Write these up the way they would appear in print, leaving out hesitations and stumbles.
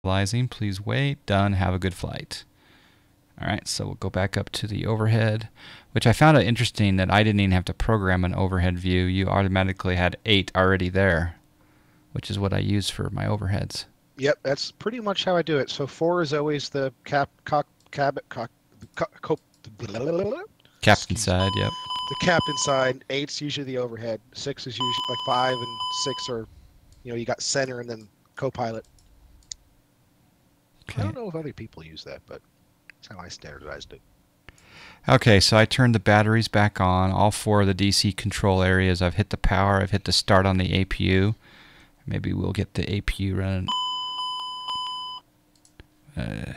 Stabilizing, please wait. Done. Have a good flight. All right, so we'll go back up to the overhead, which I found it interesting that I didn't even have to program an overhead view. You automatically had 8 already there, which is what I use for my overheads. Yep, that's pretty much how I do it. So 4 is always the captain side, yep. The captain side. 8's usually the overhead. 6 is usually like 5 and 6 are, you got center and then co-pilot. Okay. I don't know if other people use that, but that's how I standardized it. Okay, so I turned the batteries back on. All 4 of the DC control areas. I've hit the power. I've hit the start on the APU. Maybe we'll get the APU running.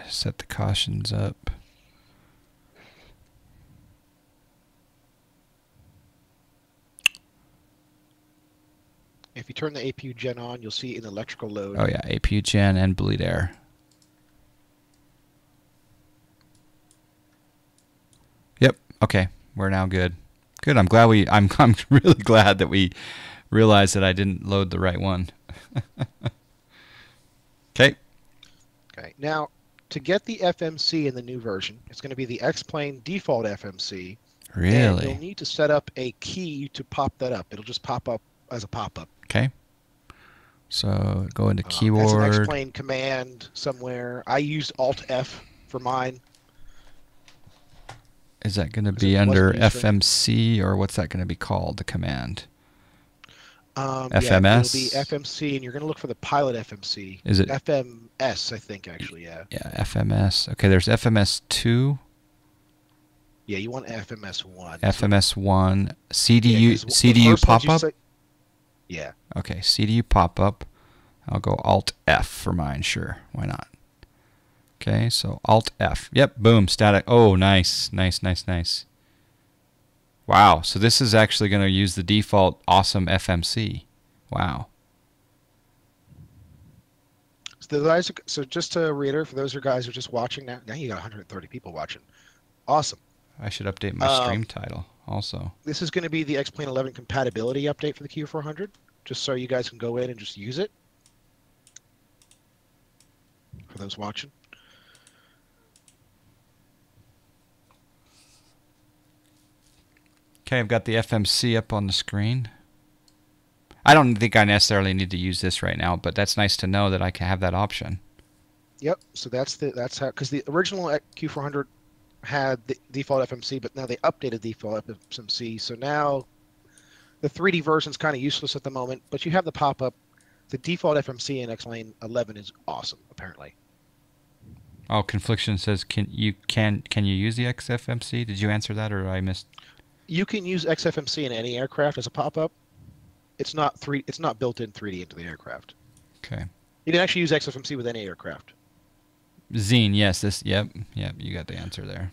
Set the cautions up. If you turn the APU gen on, you'll see an electrical load. Oh yeah, APU gen and bleed air. Yep. Okay, we're now good. Good. I'm glad I'm really glad that we realized that I didn't load the right one. Okay. Okay. Now, to get the FMC in the new version, it's going to be the X-Plane default FMC. Really? And you'll need to set up a key to pop that up. It'll just pop up as a pop-up. Okay. So go into keyboard. That's an X-Plane command somewhere. I used Alt-F for mine. Is that going to be under FMC, or what's that going to be called, the command? FMS? Yeah, it'll be FMC, and you're going to look for the pilot FMC. Is it FMS, I think, actually, yeah. Yeah, FMS. Okay, there's FMS2. Yeah, you want FMS1. FMS1. CDU pop-up? Yeah. Okay, CDU pop-up. I'll go Alt-F for mine, sure. Why not? Okay, so Alt-F. Yep, boom, static. Oh, nice, nice, nice, nice. Wow, so this is actually going to use the default awesome FMC. Wow. So just to reiterate, for those guys who are just watching now you got 130 people watching. Awesome. I should update my stream title also. This is going to be the X-Plane 11 compatibility update for the Q400, just so you guys can go in and just use it. For those watching. Okay, I've got the FMC up on the screen. I don't think I necessarily need to use this right now, but that's nice to know that I can have that option. Yep. So that's how, because the original Q400 had the default FMC, but now they updated default FMC. So now the 3D version is kind of useless at the moment, but you have the pop-up. The default FMC in X-Plane 11 is awesome, apparently. Oh, Confliction says, can you use the XFMC? Did you answer that, or I missed? You can use XFMC in any aircraft as a pop-up. It's not built in 3D into the aircraft. Okay. You can actually use XFMC with any aircraft. Zine, yes, yep, you got the answer there.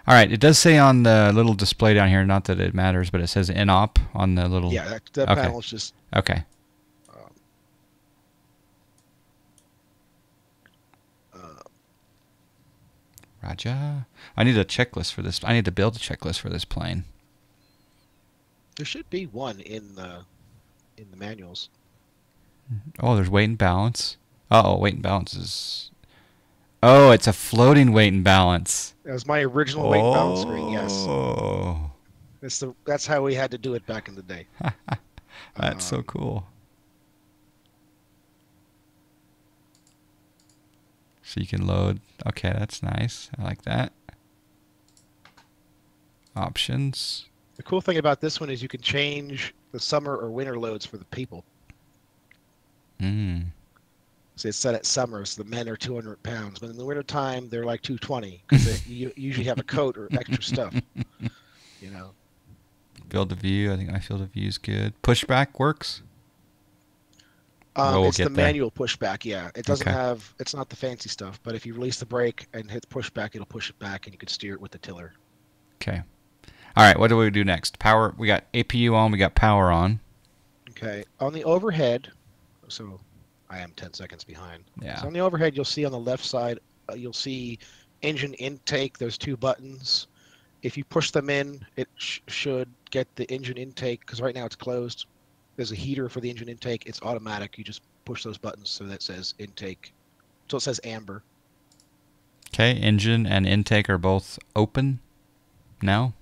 All right, it does say on the little display down here, not that it matters, but it says INOP on the little. Yeah, that okay. panel is just. Okay. Raja, I need a checklist for this. I need to build a checklist for this plane. There should be one in the manuals. Oh, there's weight and balance. Uh-oh, weight and balance is... Oh, it's a floating weight and balance. That was my original weight and balance screen, yes. Oh. That's how we had to do it back in the day. That's so cool. So you can load. Okay, that's nice. I like that. Options. The cool thing about this one is you can change the summer or winter loads for the people. So it's set at summer, so the men are 200 pounds, but in the winter time they're like 220 because you usually have a coat or extra stuff. You know. Field of view. I think my field of view is good. Pushback works. It's the manual pushback. Yeah, it doesn't have. It's not the fancy stuff, but if you release the brake and hit pushback, it'll push it back, and you can steer it with the tiller. Okay. All right. What do we do next? Power. We got APU on. We got power on. Okay. On the overhead, so I am 10 seconds behind. Yeah. So on the overhead, you'll see on the left side, you'll see engine intake. There's 2 buttons. If you push them in, it should get the engine intake, because right now it's closed. There's a heater for the engine intake. It's automatic. You just push those buttons so that says intake. So it says amber. Okay, engine and intake are both open now.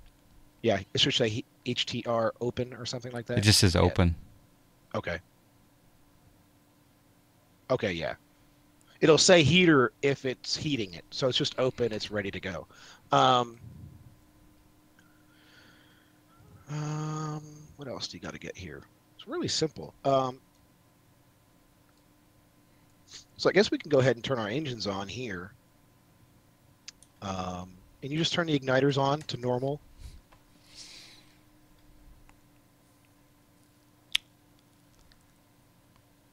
Yeah, it should say HTR open or something like that. It just says open. Okay. Okay, yeah. It'll say heater if it's heating it. So it's just open, it's ready to go. What else do you got to get here? It's really simple. So I guess we can go ahead and turn our engines on here. And you just turn the igniters on to normal.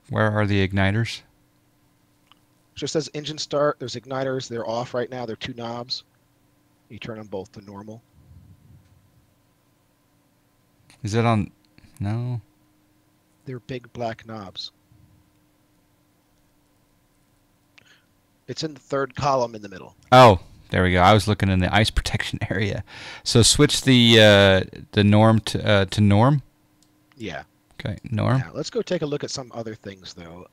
Where are the igniters? It just says engine start. There's igniters. They're off right now. They're 2 knobs. You turn them both to normal. Is it on? No. They're big black knobs. It's in the 3rd column in the middle. Oh, there we go. I was looking in the ice protection area. So switch the norm to norm. Yeah. Okay, norm. Now, let's go take a look at some other things though.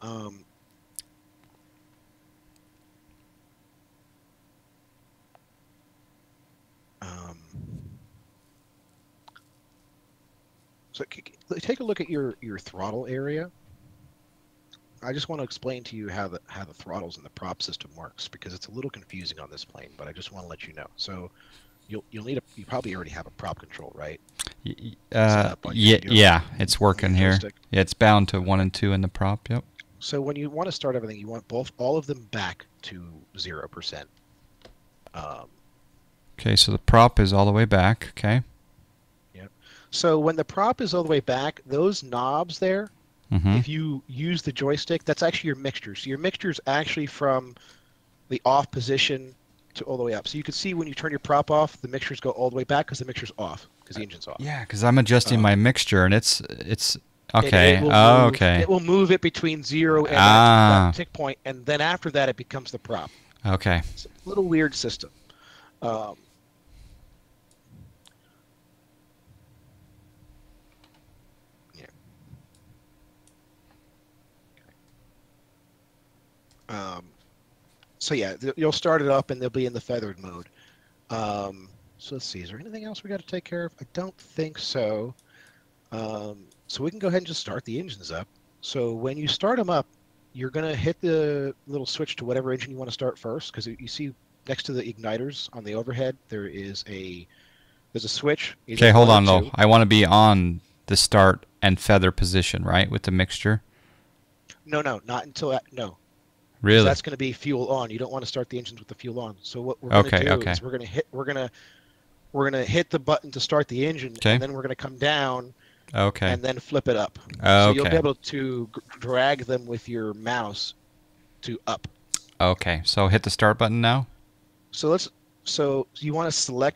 So take a look at your throttle area. I just want to explain to you how the throttles and the prop system works because it's a little confusing on this plane, but I just want to let you know. So you probably already have a prop control, right? Yeah, it's working here. Yeah, it's bound to 1 and 2 in the prop. Yep. So when you want to start everything, you want all of them back to 0%. Okay, so the prop is all the way back. Okay. Yep. So when the prop is all the way back, those knobs there, if you use the joystick, that's actually your mixture. So your mixture is actually from the off position to all the way up. So you can see when you turn your prop off, the mixtures go all the way back because the mixture's off, because the engine's off. Yeah, because I'm adjusting my mixture, and it's okay. Okay. It will move it between 0 and that tick point, and then after that, it becomes the prop. Okay. It's a little weird system. So yeah, you'll start it up and they'll be in the feathered mode. So let's see, is there anything else we got to take care of? I don't think so. So we can go ahead and just start the engines up. So when you start them up, you're going to hit the little switch to whatever engine you want to start first, because you see next to the igniters on the overhead, there's a switch. Okay, hold on though. I want to be on the start and feather position, right, with the mixture? No, not until no. Really? That's going to be fuel on. You don't want to start the engines with the fuel on. So what we're going to do is we're going to hit the button to start the engine, and then we're going to come down, and then flip it up. So you'll be able to drag them with your mouse to up. Okay. So hit the start button now. So you want to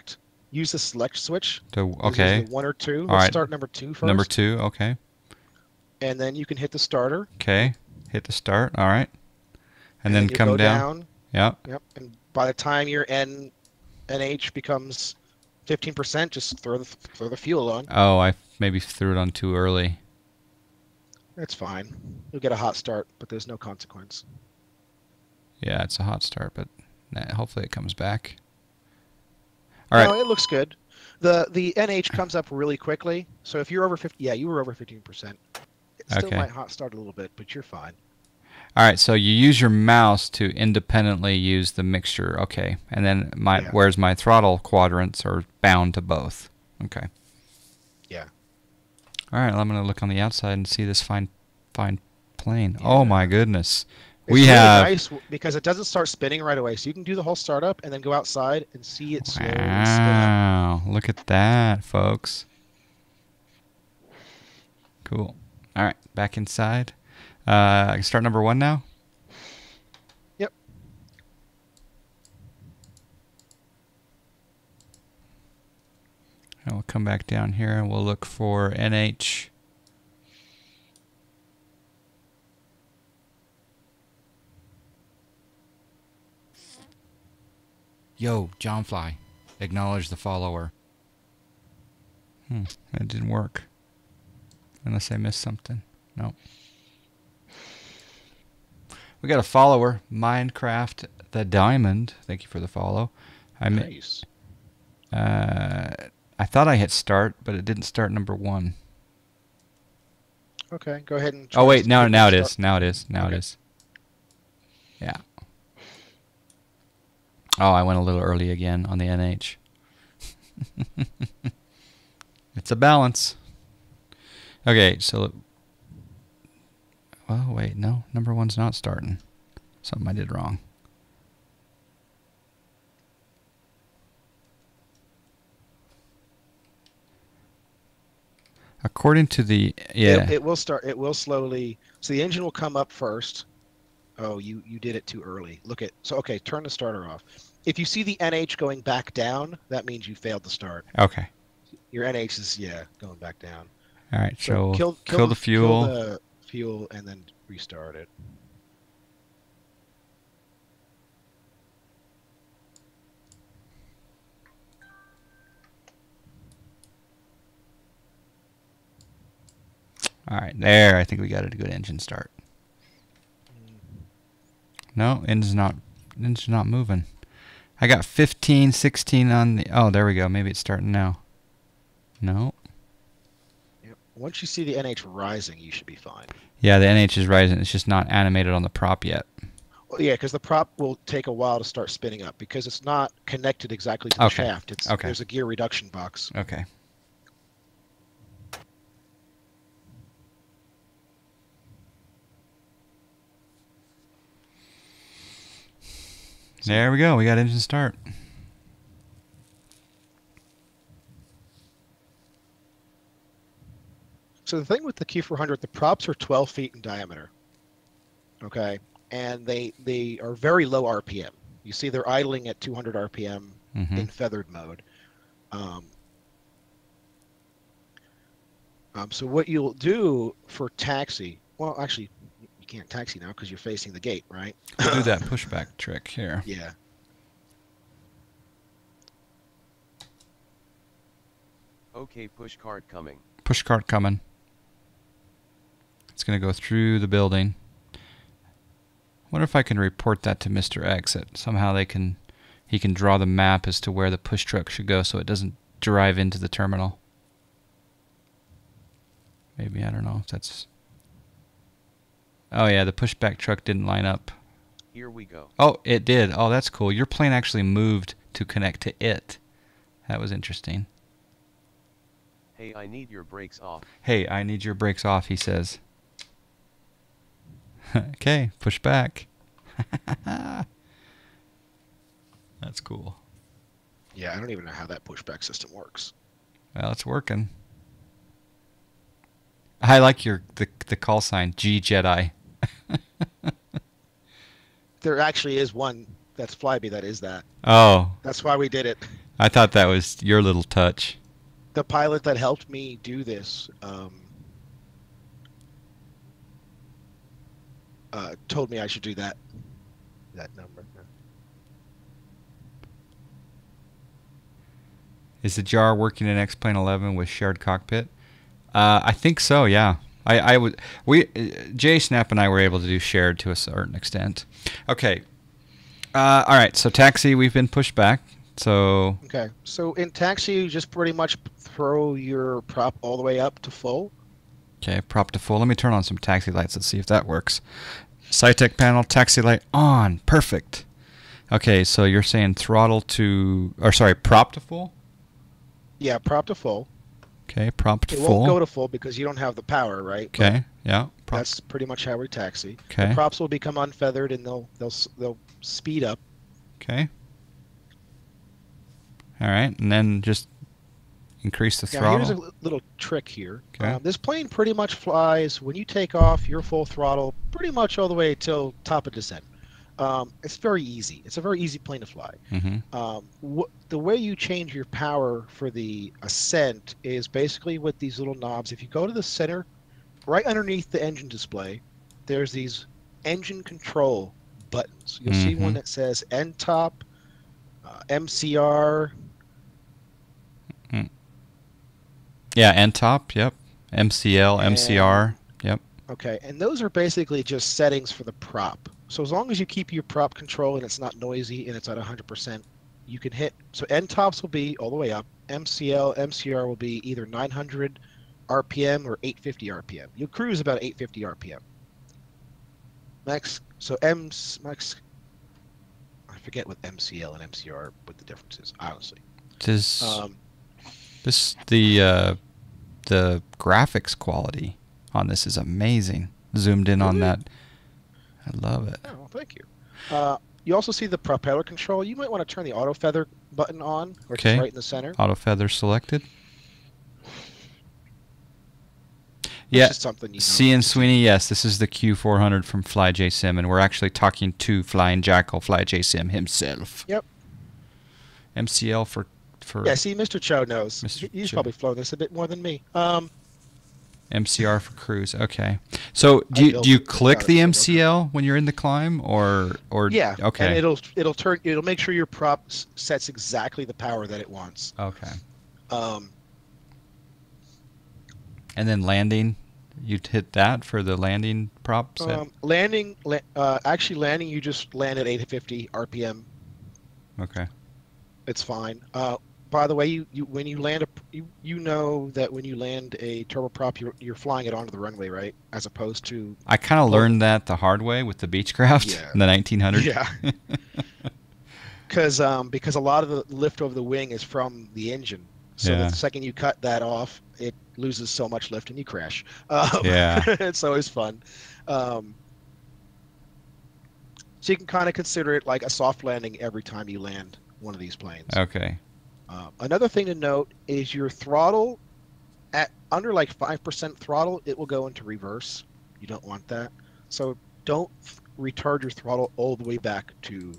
use the select switch. Okay. 1 or 2. Let's start number 2 first. Number 2. Okay. And then you can hit the starter. Okay. Hit the start. All right. And then come down. Yep. And by the time your NH becomes 15%, just throw the fuel on. Oh, I maybe threw it on too early. That's fine. You'll get a hot start, but there's no consequence. Yeah, it's a hot start, but hopefully it comes back. All right. No, it looks good. The NH comes up really quickly. So if you're over 50, yeah, you were over 15%. It still might hot start a little bit, but you're fine. All right, so you use your mouse to independently use the mixture. Okay, and then where's my throttle quadrants are bound to both. Okay. Yeah. All right, I'm going to look on the outside and see this fine plane. Yeah. Oh my goodness. It's really nice because it doesn't start spinning right away. So you can do the whole startup and then go outside and see it slowly spin up. Wow, look at that, folks. Cool. All right, back inside. I can start number 1 now? Yep. And we'll come back down here and we'll look for NH. Yo, John Fly, acknowledge the follower. That didn't work. Unless I missed something. No. We got a follower, Minecraft the Diamond. Thank you for the follow. Nice. I thought I hit start, but it didn't start number 1. Okay, go ahead and. Oh wait, now it is. Now it is. Now it is. Yeah. Oh, I went a little early again on the NH. It's a balance. Okay, so. Oh wait, no, number 1's not starting. Something I did wrong. According to the it will start. It will slowly. So the engine will come up first. Oh, you did it too early. Look at okay. Turn the starter off. If you see the NH going back down, that means you failed to start. Okay. Your NH is going back down. All right. So kill the Kill fuel. the fuel and then restart it. All right, there. I think we got a good engine start. No, engine's not moving. I got 15, 16 on the. Oh, there we go. Maybe it's starting now. No. Yep. Once you see the NH rising, you should be fine. Yeah, the NH is rising. It's just not animated on the prop yet. Well, yeah, because the prop will take a while to start spinning up because it's not connected exactly to the shaft. There's a gear reduction box. Okay. There we go. We got engine start. So the thing with the Q400, the props are 12 feet in diameter. Okay, and they are very low RPM. You see they're idling at 200 RPM in feathered mode. So what you'll do for taxi, well, actually, you can't taxi now because you're facing the gate, right? We'll do that pushback trick here. Yeah. Okay, push cart coming. Push cart coming. It's going to go through the building. Wonder if I can report that to MisterX that somehow he can draw the map as to where the push truck should go so it doesn't drive into the terminal. Maybe, I don't know if that's... Oh yeah, the pushback truck didn't line up. Here we go. Oh, it did. Oh, that's cool. Your plane actually moved to connect to it. That was interesting. Hey, I need your brakes off. Hey, I need your brakes off, he says. Okay, push back. That's cool. Yeah, I don't even know how that pushback system works. Well, it's working. I like the call sign, G Jedi. There actually is one that's Flyby that is that. Oh. That's why we did it. I thought that was your little touch. The pilot that helped me do this told me I should do that. That number. Is the jar working in XPlane11 with shared cockpit? I think so. Yeah. Jay Snap and I were able to do shared to a certain extent. Okay. All right. So taxi, we've been pushed back. So. Okay. So in taxi, you just pretty much throw your prop all the way up to full. Okay, prop to full. Let me turn on some taxi lights. Let's see if that works. SciTech panel, taxi light on. Perfect. Okay, so you're saying throttle to, or sorry, prop to full? Yeah, prop to full. Okay, prop to full. It won't go to full because you don't have the power, right? Okay, yeah. That's pretty much how we taxi. Okay. The props will become unfeathered and they'll speed up. Okay. All right, and then just increase the throttle. Here's a little trick here. Okay. This plane pretty much flies when you take off, you're full throttle pretty much all the way till top of descent. It's very easy. It's a very easy plane to fly. The way you change your power for the ascent is basically with these little knobs. If you go to the center, right underneath the engine display, there's these engine control buttons. You'll see one that says NTOP, MCR. Yeah, NTOP, yep. MCL, MCR, yep. Okay, and those are basically just settings for the prop. So as long as you keep your prop control and it's not noisy and it's at 100%, you can hit. So end tops will be all the way up. MCL, MCR will be either 900 RPM or 850 RPM. You'll cruise about 850 RPM. Max. So max. I forget what MCL and MCR what the difference is. Honestly. The graphics quality on this is amazing. Zoomed in on that. I love it. Oh, well, thank you. You also see the propeller control. You might want to turn the auto feather button on, which is right in the center. Auto feather selected. Yeah. Something you know. C and Sweeney, yes, this is the Q400 from FlyJSim, and we're actually talking to Flying Jackal, FlyJSim himself. Yep. MCL for yeah, see, Mr. Cho knows. He's probably flown this a bit more than me. MCR for cruise. Okay. So do you click the MCL when you're in the climb, or yeah? Okay. And it'll make sure your prop sets exactly the power that it wants. Okay. And then landing, you'd hit that for the landing prop set? Actually landing, you just land at 850 RPM. Okay. It's fine. By the way, when you land you know that when you land a turboprop, you're flying it onto the runway, right? As opposed to. I kind of learned that the hard way with the Beechcraft in the 1900s. Yeah. Because a lot of the lift over the wing is from the engine. So the second you cut that off, it loses so much lift and you crash. It's always fun. So you can kind of consider it like a soft landing every time you land one of these planes. Okay. Another thing to note is your throttle at under like 5% throttle, it will go into reverse. You don't want that. So don't retard your throttle all the way back to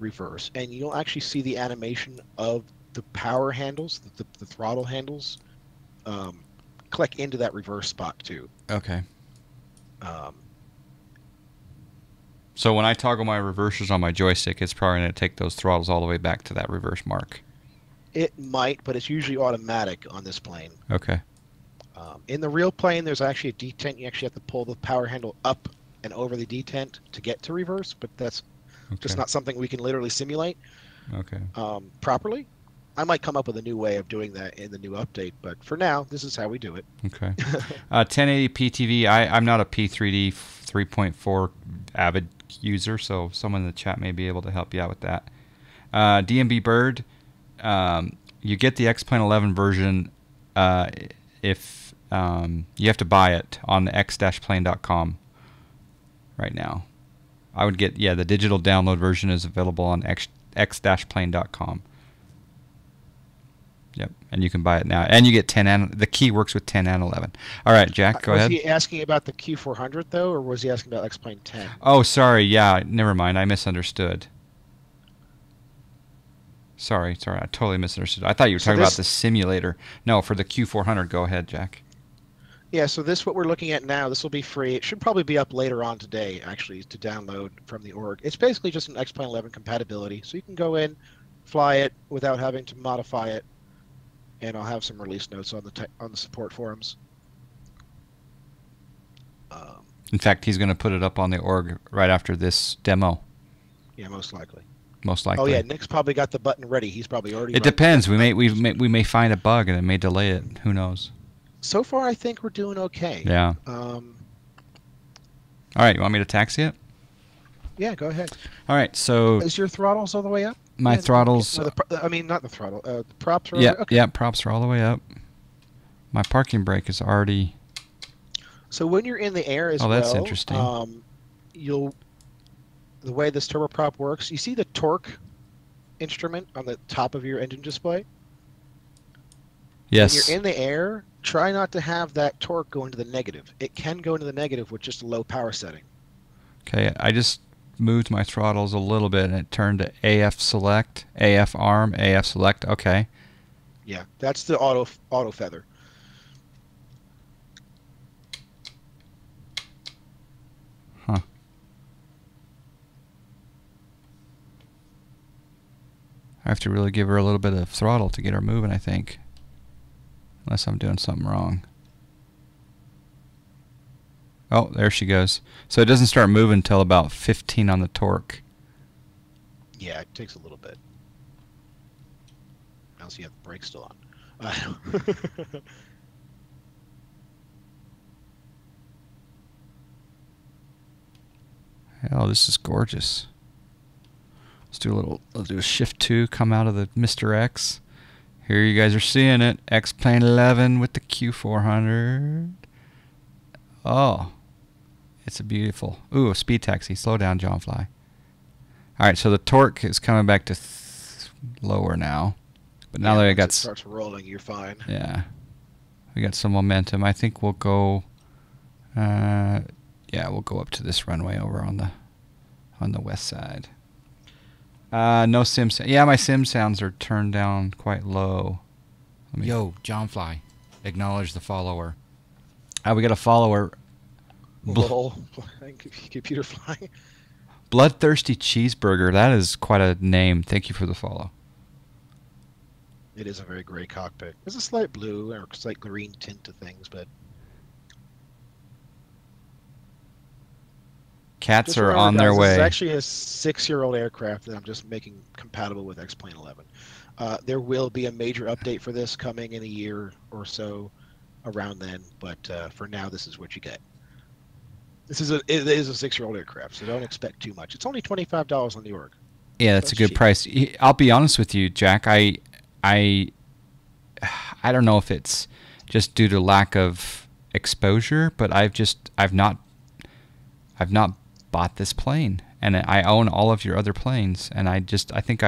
reverse. And you'll actually see the animation of the power handles, the throttle handles, click into that reverse spot too. Okay. So when I toggle my reversers on my joystick, it's probably going to take those throttles all the way back to that reverse mark. It might, but it's usually automatic on this plane. Okay. In the real plane, there's actually a detent. You actually have to pull the power handle up and over the detent to get to reverse, but that's just not something we can literally simulate properly. I might come up with a new way of doing that in the new update, but for now, this is how we do it. Okay. 1080p TV. I'm not a P3D 3.4 avid user, so someone in the chat may be able to help you out with that. DMB Bird, you get the XPlane11 version if you have to buy it on the x-plane.com right now. I would get, the digital download version is available on x-plane.com. Yep, and you can buy it now, and you get 10 and the key works with 10 and 11. All right, Jack, go ahead. Was he asking about the Q400 though, or was he asking about XPlane 10? Oh, sorry. Yeah, never mind. I misunderstood. Sorry. I totally misunderstood. I thought you were talking about the simulator. No, for the Q400. Go ahead, Jack. Yeah, so what we're looking at now, this will be free. It should probably be up later on today, actually, to download from the org. It's basically just an XPlane11 compatibility, so you can go in, fly it without having to modify it. And I'll have some release notes on the support forums. In fact, he's going to put it up on the org right after this demo. Yeah, most likely. Most likely. Oh yeah, Nick's probably got the button ready. He's probably already. It depends. We may find a bug and it may delay it. Who knows? So far, I think we're doing okay. Yeah. All right, you want me to taxi it? Yeah, go ahead. All right, so. Is your throttles all the way up? My throttles. I mean, not the throttle. The props are. Yeah, props are all the way up. My parking brake is already. So when you're in the air as well. Oh, that's interesting. The way this turboprop works, you see the torque instrument on the top of your engine display? Yes. When you're in the air, try not to have that torque go into the negative. It can go into the negative with just a low power setting. Okay, I just moved my throttles a little bit and it turned to AF select, AF arm, AF select. Okay. Yeah, that's the auto feather. Huh. I have to really give her a little bit of throttle to get her moving, I think. Unless I'm doing something wrong. Oh, there she goes. So it doesn't start moving until about 15 on the torque. Yeah, it takes a little bit. Unless you have the brakes still on. Oh, this is gorgeous. Let's do a shift 2, come out of the MisterX. Here you guys are seeing it. X-Plane 11 with the Q400. Oh, it's a beautiful. Ooh, a speed taxi. Slow down, John Fly. All right, so the torque is coming back to lower now. But now that I got... it starts rolling, you're fine. Yeah. We got some momentum. I think we'll go... yeah, we'll go up to this runway over on the west side. No sim sound. Yeah, my sim sounds are turned down quite low. Yo, John Fly, acknowledge the follower. We got a follower. Lol. Computer flying. Bloodthirsty Cheeseburger. That is quite a name. Thank you for the follow. It is a very gray cockpit. There's a slight blue or slight green tint to things, but cats just are remember, on their guys, way. This is actually a 6-year-old aircraft that I'm just making compatible with X-Plane 11. There will be a major update for this coming in a year or so around then, but for now, this is what you get. It is a 6-year-old aircraft, so don't expect too much. It's only $25 on the org. Yeah, that's a good cheap. price. I'll be honest with you, Jack. I don't know if it's just due to lack of exposure, but I've not bought this plane, and I own all of your other planes, and I think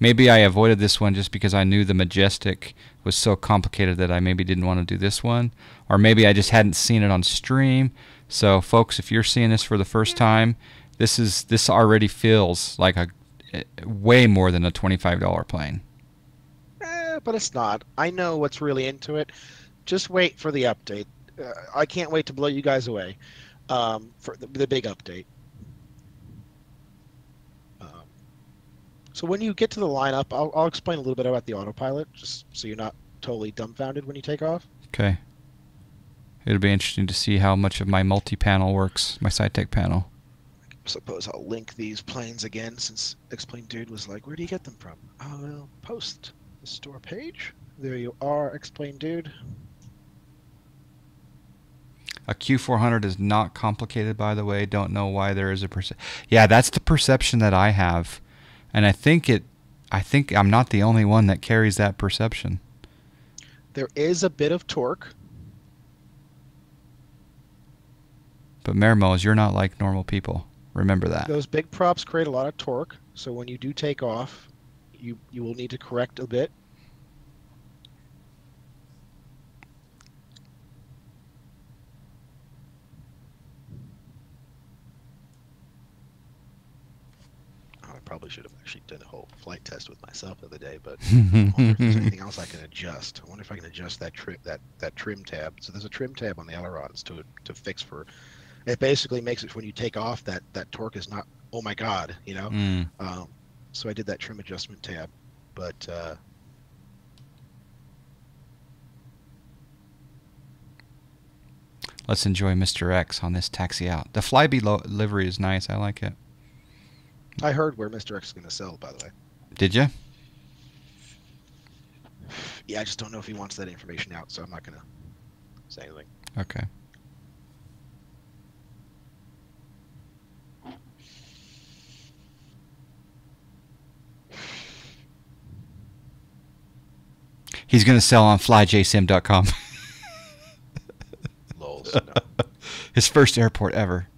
maybe I avoided this one just because I knew the Majestic was so complicated that I maybe didn't want to do this one, or maybe I just hadn't seen it on stream. So folks, if you're seeing this for the first time, this already feels like a way more than a $25 plane. But it's not. I know what's really into it. Just wait for the update. I can't wait to blow you guys away for the big update. So when you get to the lineup, I'll explain a little bit about the autopilot, just so you're not totally dumbfounded when you take off. Okay. It'll be interesting to see how much of my multi-panel works, my SciTech panel. I suppose I'll link these planes again, since X-Plane Dude was like, where do you get them from? I'll post the store page. There you are, X-Plane Dude. A Q400 is not complicated, by the way. Don't know why there is a Yeah, that's the perception that I have, and I think I'm not the only one that carries that perception. There is a bit of torque. But Mermoz, you're not like normal people. Remember that. Those big props create a lot of torque, so when you do take off, you will need to correct a bit. I probably should have actually done a whole flight test with myself the other day, but I wonder if there's anything else I can adjust. I wonder if I can adjust that trim tab. So there's a trim tab on the ailerons to fix for. It basically makes it when you take off that torque is not, oh my god, you know. So I did that trim adjustment tab, but let's enjoy MisterX on this taxi out. The Flybe livery is nice. I like it. I heard where MisterX is going to sell, by the way. Did you? Yeah, I just don't know if he wants that information out, so I'm not going to say anything. Okay. He's going to sell on FlyJSim.com. Lols, no. His first airport ever.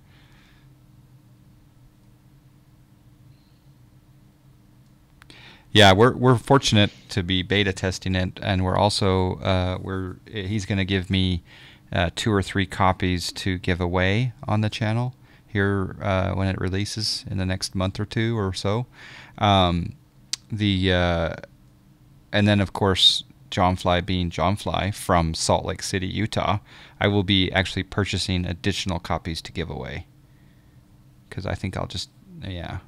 Yeah, we're fortunate to be beta testing it, and we're also he's going to give me 2 or 3 copies to give away on the channel here when it releases in the next month or 2 or so. And then of course, John Fly being John Fly from Salt Lake City, Utah, I will be actually purchasing additional copies to give away. Because I think I'll just, yeah.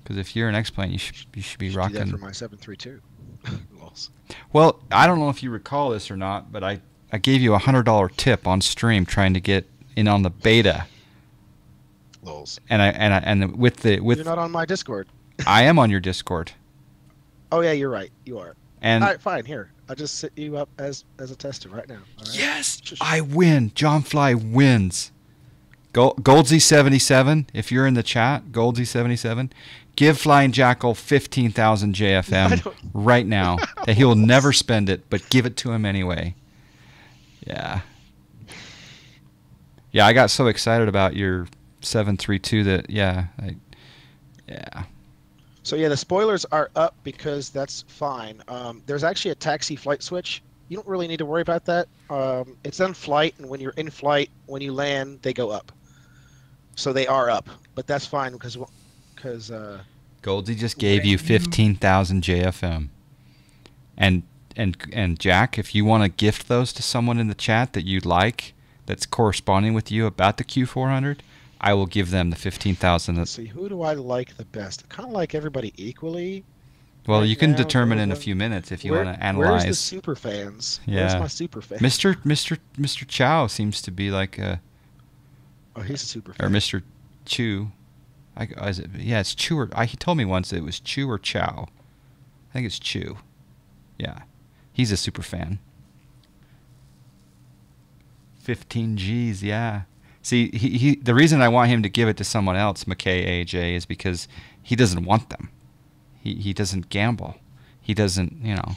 Because if you're an X-Plane, you should be rocking. Do that for my 732. Well, I don't know if you recall this or not, but I gave you a $100 tip on stream trying to get in on the beta, Lols. and with You're not on my Discord. I am on your Discord. Oh yeah, you're right. You are. And all right, fine. Here, I'll just set you up as a tester right now. All right? yes, I win. John Fly wins. Goldsy77, if you're in the chat, Goldsy77, give Flying Jackal 15,000 JFM right now. That he'll never spend it, but give it to him anyway. Yeah. Yeah, I got so excited about your 732 that yeah. So yeah, the spoilers are up because that's fine. There's actually a taxi flight switch. You don't really need to worry about that. It's on flight, and when you're in flight, when you land, they go up. So they are up, but that's fine because Goldsy just gave you 15,000 JFM. And Jack, if you want to gift those to someone in the chat that you'd like, that's corresponding with you about the Q400, I will give them the 15,000. Let's see, who do I like the best? I kind of like everybody equally. Well, you can determine in a few minutes if you want to analyze. Where's the super fans? Yeah. Where's my super fan? Mr. Chow seems to be like a. Oh, he's a super fan. Or Mr. Chu. Yeah, it's Chu or he told me once it was Chu or Chow. I think it's Chu. Yeah, he's a super fan. 15 G's, yeah. See, he the reason I want him to give it to someone else, McKay AJ, is because he doesn't want them. He doesn't gamble. He doesn't, you know.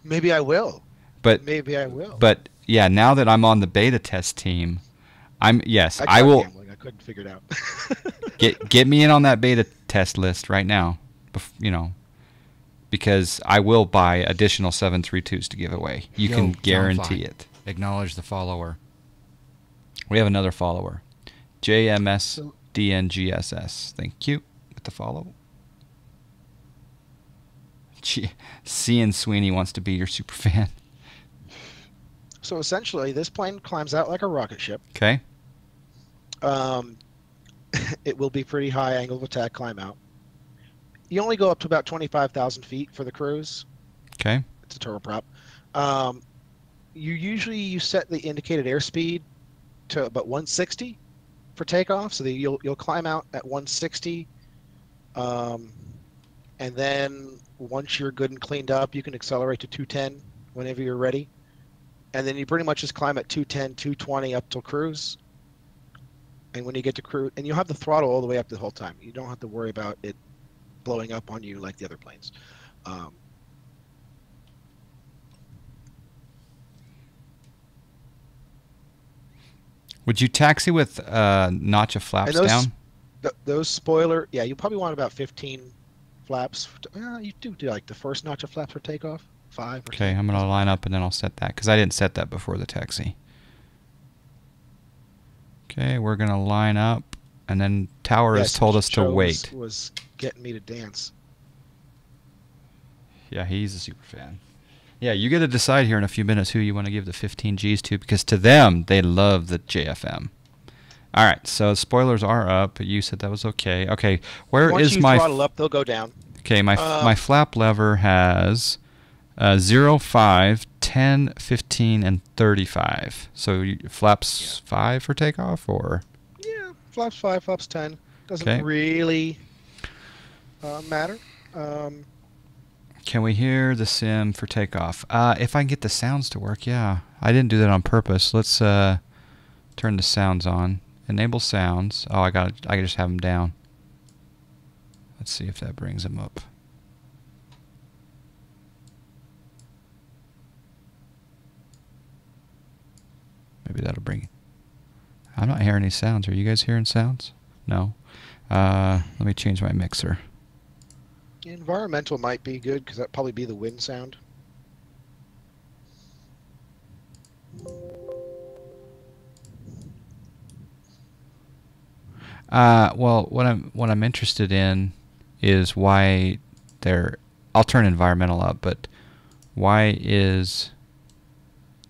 Maybe I will. But maybe I will. But yeah, now that I'm on the beta test team, I tried will. Gambling. I couldn't figure it out. get me in on that beta test list right now. You know, because I will buy additional 732s to give away. You can guarantee it. Acknowledge the follower. We have another follower, JMSDNGSS. Thank you with the follow. Cian Sweeney wants to be your super fan. So essentially, this plane climbs out like a rocket ship. Okay. It will be pretty high angle of attack climb out. You only go up to about 25,000 feet for the cruise. Okay. It's a turboprop. You set the indicated airspeed to about 160 for takeoff, so that you'll climb out at 160, and then once you're good and cleaned up, you can accelerate to 210 whenever you're ready, and then you pretty much just climb at 210, 220 up till cruise. And when you get to cruise, and you'll have the throttle all the way up the whole time. You don't have to worry about it blowing up on you like the other planes. Would you taxi with notch of flaps down? Those spoiler, yeah, you probably want about 15 flaps. You do like the first notch of flaps for takeoff, 5. Or okay, 10. I'm gonna line up and then I'll set that because I didn't set that before the taxi. Okay, we're gonna line up, and then Tower has told us to wait. Was getting me to dance. Yeah, he's a super fan. Yeah, you get to decide here in a few minutes who you want to give the 15 Gs to, because to them, they love the JFM. All right, so spoilers are up. You said that was okay. Okay, where Once is you my... throttle up, they'll go down. Okay, my flap lever has 0, 5, 10, 15, and 35. So flaps 5 for takeoff, or? Yeah, flaps 5, flaps 10. Doesn't really matter. Can we hear the sim for takeoff? If I can get the sounds to work, yeah. I didn't do that on purpose. Let's turn the sounds on. Enable sounds. Oh, I can just have them down. Let's see if that brings them up. Maybe that'll bring it. I'm not hearing any sounds. Are you guys hearing sounds? No. Let me change my mixer. Environmental might be good because that'd probably be the wind sound. Well, what I'm interested in is why I'll turn environmental up, but why is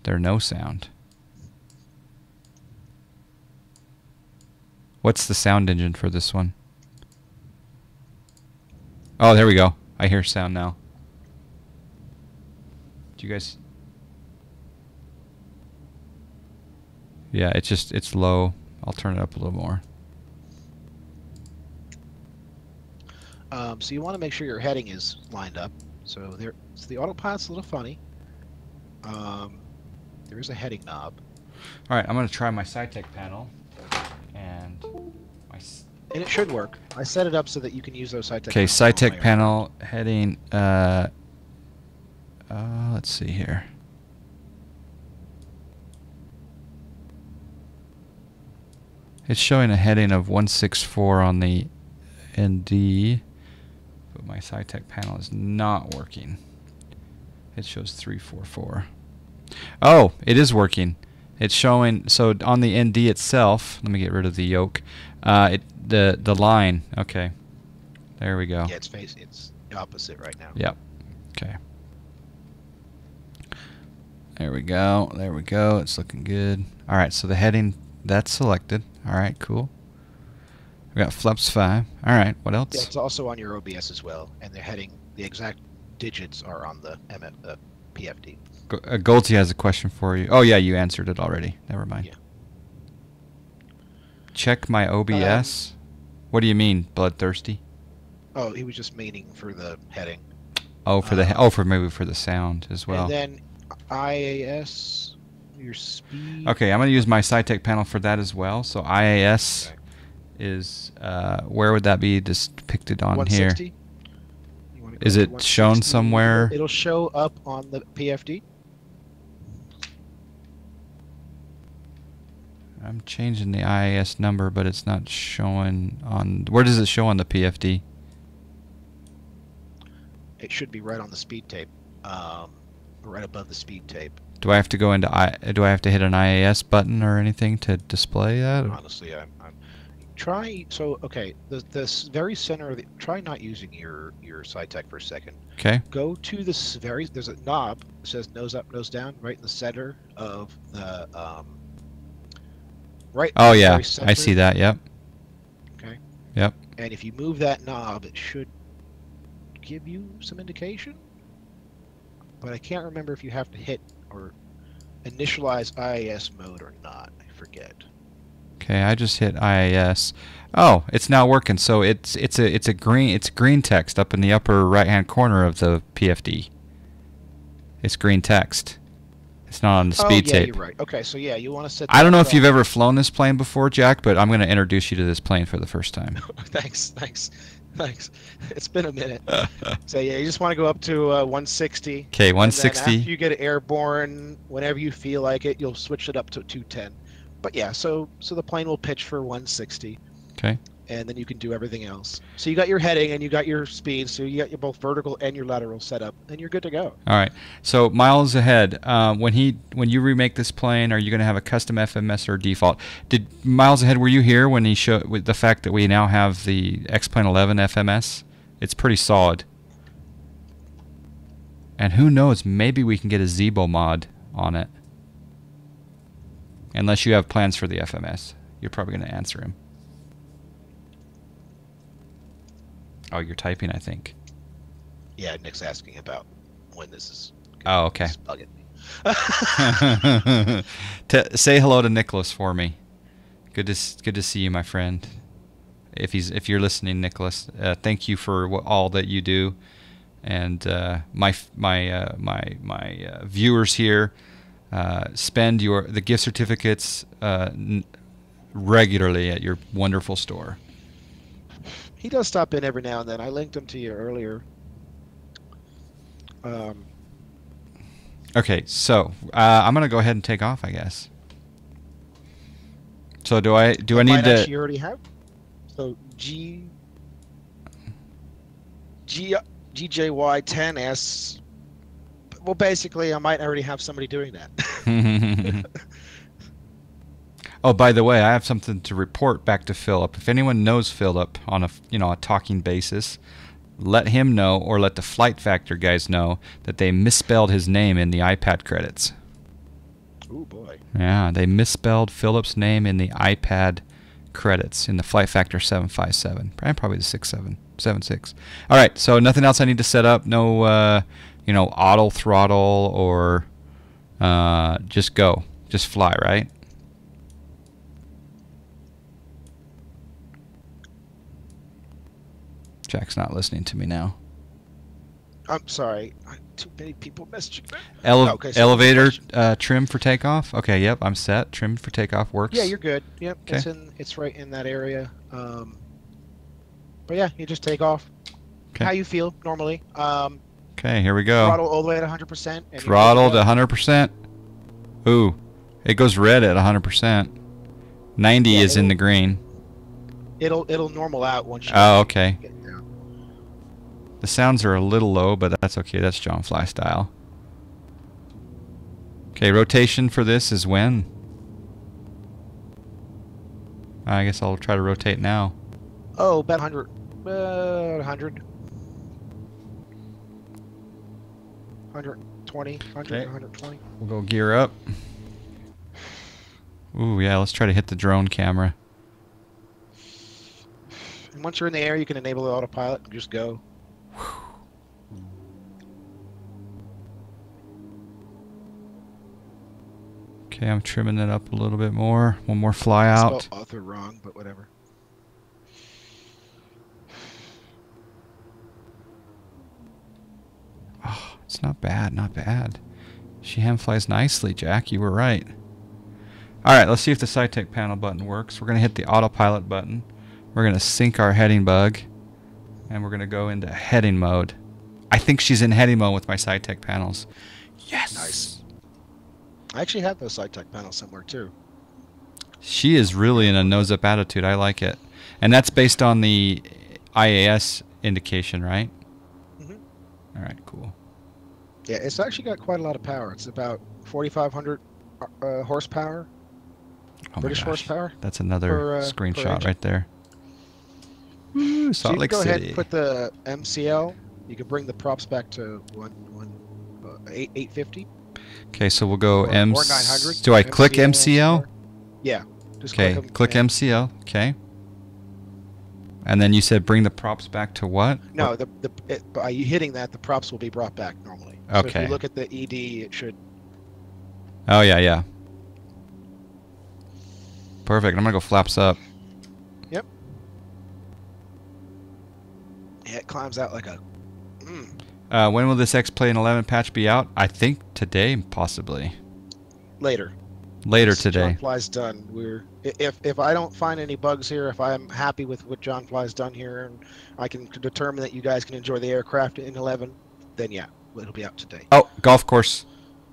there no sound? What's the sound engine for this one? Oh, there we go. I hear sound now. Do you guys... Yeah, it's low. I'll turn it up a little more. So you want to make sure your heading is lined up. So the autopilot's a little funny. There is a heading knob. All right, I'm going to try my SciTech panel, and it should work. I set it up so that you can use those SciTech. Okay, SciTech panel heading. Let's see here. It's showing a heading of 164 on the ND, but my SciTech panel is not working. It shows 344. Oh, it is working. It's showing, so on the ND itself, let me get rid of the yoke. The line, okay. There we go. Yeah, it's the opposite right now. Yep. Okay. There we go. There we go. It's looking good. All right, so the heading, that's selected. All right, cool. We got flaps 5. All right, what else? Yeah, it's also on your OBS as well, and the heading, the exact digits are on the PFD. Goldsy has a question for you. Oh yeah, you answered it already. Never mind. Yeah. Check my OBS. What do you mean, bloodthirsty? Oh, he was just meaning for the heading. Oh, for maybe for the sound as well. And then IAS, your speed. Okay, I'm going to use my SciTech panel for that as well. So IAS is where would that be depicted on 160? here? Is it shown somewhere? It'll show up on the PFD. I'm changing the IAS number, but it's not showing on. Where does it show on the PFD? It should be right on the speed tape, right above the speed tape. Do I have to go into do I have to hit an IAS button or anything to display that? Honestly, I'm try. So okay, this very center of the. Try not using your SciTech for a second. Okay. Go to this very. There's a knob that says nose up, nose down, right in the center of the. Right. Oh yeah, I see that. Yep. Okay. Yep. And if you move that knob, it should give you some indication. But I can't remember if you have to hit or initialize IAS mode or not. I forget. Okay, I just hit IAS. Oh, it's now working. So it's green text up in the upper right-hand corner of the PFD. It's green text. It's not on the speed tape. You're right. Okay, so yeah, you want to set. I don't know if you've ever flown this plane before, Jack, but I'm going to introduce you to this plane for the first time. Thanks. It's been a minute. So yeah, you just want to go up to 160. Okay, 160. And then after you get airborne, whenever you feel like it, you'll switch it up to 210. But yeah, so the plane will pitch for 160. Okay. And then you can do everything else. So you got your heading and you got your speed, so you got your both vertical and your lateral set up, and you're good to go. All right. So miles ahead, when you remake this plane, are you going to have a custom FMS or default? Did miles ahead? Were you here when he showed with the fact that we now have the XPlane11 FMS? It's pretty solid. And who knows? Maybe we can get a Zebo mod on it. Unless you have plans for the FMS, you're probably going to answer him. Oh, you're typing, I think. Yeah, Nick's asking about when this is. Oh, okay. It's bugging me. Say hello to Nicholas for me. Good to see you, my friend. If you're listening, Nicholas, thank you for all that you do, and my viewers here spend the gift certificates regularly at your wonderful store. He does stop in every now and then. I linked him to you earlier. Okay, so I'm gonna go ahead and take off, I guess. So do I need to? You already have. So GJY10S. Well, basically, I might already have somebody doing that. Oh, by the way, I have something to report back to Philip. If anyone knows Philip on a talking basis, let him know, or let the Flight Factor guys know that they misspelled his name in the iPad credits. Oh boy. Yeah, they misspelled Philip's name in the iPad credits in the Flight Factor 757, and probably the 76. All right, so nothing else I need to set up. No, auto throttle or just go, just fly, right? Jack's not listening to me now. I'm sorry. Too many people messaging me. Elevator trim for takeoff. Okay, yep, I'm set. Trim for takeoff works. Yeah, you're good. Yep, Okay. it's right in that area. But yeah, you just take off. Okay. How you feel normally? Okay, here we go. Throttle all the way at 100%. Throttle to 100%. Ooh, it goes red at 100%. 90 Yeah, is in the green. It'll normal out once you. Oh, okay. Get down. The sounds are a little low, but that's okay. That's John Fly style. Okay, rotation for this is when? I guess I'll try to rotate now. Oh, about 100. 100. 120. 100. Okay. 120. We'll go gear up. Ooh, yeah, let's try to hit the drone camera. And once you're in the air, you can enable the autopilot and just go. Okay, I'm trimming it up a little bit more. One more fly out. Spelled author wrong, but whatever. Oh, it's not bad, not bad. She hand flies nicely, Jack. You were right. All right, let's see if the SciTech panel button works. We're going to hit the autopilot button. We're going to sync our heading bug, and we're going to go into heading mode. I think she's in heading mode with my SciTech panels. Yes. Nice. I actually have those SciTech panels somewhere too. She is really in a nose-up attitude. I like it. And that's based on the IAS indication, right? Mm-hmm. All right, cool. Yeah, it's actually got quite a lot of power. It's about 4,500 horsepower. Oh British my gosh. horsepower. That's another per screenshot engine. right there. Woo, So Salt you Lake can go City. ahead and put the MCL. You can bring the props back to 850. Okay, so we'll go or 900. Do I click MCL? MCL? Yeah. Just Okay, click 'em click and- MCL. Okay. And then you said bring the props back to what? No, by you hitting that, the props will be brought back normally. So if Okay. you look at the ED, it should. Oh, yeah, yeah. Perfect. I'm going to go flaps up. Yep. Yeah, it climbs out like a. When will this XPlane11 patch be out? I think today, possibly. Later. Later Once today. John Fly's done. If I don't find any bugs here, if I'm happy with what John Fly's done here, and I can determine that you guys can enjoy the aircraft in 11, then yeah, it'll be out today. Oh, golf course.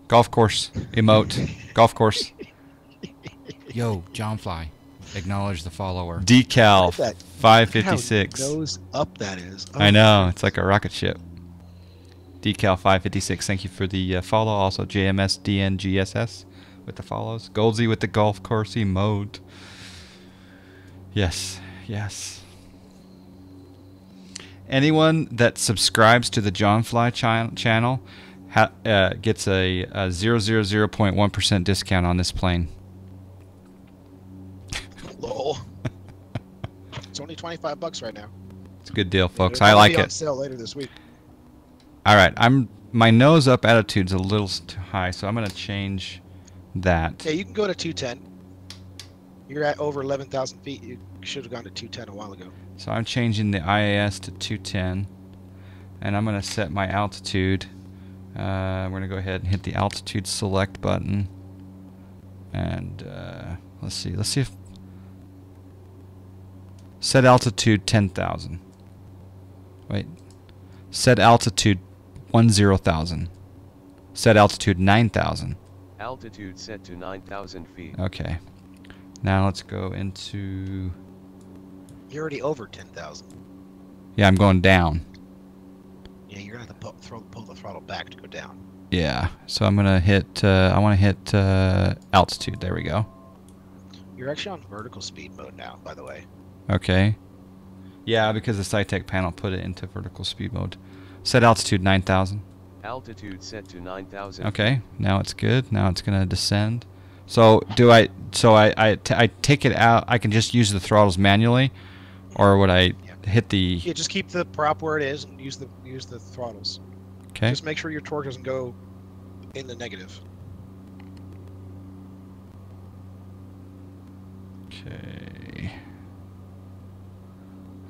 Golf course. Emote. Golf course. Yo, John Fly, acknowledge the follower. Decal Look at that. 556. How nose up that is. Oh, I know. It's like a rocket ship. Decal 556. Thank you for the follow. Also, JMS DNGSS with the follows. Goldsy with the golf course emote. Yes. Yes. Anyone that subscribes to the John Fly channel gets a 0.1% discount on this plane. Lol. It's only $25 right now. It's a good deal, folks. It'll I probably like be on it. sale later this week. All right, my nose up attitude's a little too high, so I'm gonna change that. Yeah, you can go to 210. You're at over 11,000 feet. You should have gone to 210 a while ago. So I'm changing the IAS to 210, and I'm gonna set my altitude. We're gonna go ahead and hit the altitude select button, and let's see if set altitude 10,000. Wait, set altitude 10,000. Set altitude 9,000. Altitude set to 9,000 feet. Okay. Now let's go into. You're already over 10,000. Yeah, I'm going down. Yeah, you're gonna have to pull the throttle back to go down. Yeah. So I'm gonna hit. I want to hit altitude. There we go. You're actually on vertical speed mode now, by the way. Okay. Yeah, because the SciTech panel put it into vertical speed mode. Set altitude 9,000. Altitude set to 9,000. Okay. Now it's good. Now it's gonna descend. So do I? So I take it out. I can just use the throttles manually, or would I hit the? Yeah, just keep the prop where it is and use the throttles. Okay. Just make sure your torque doesn't go in the negative. Okay.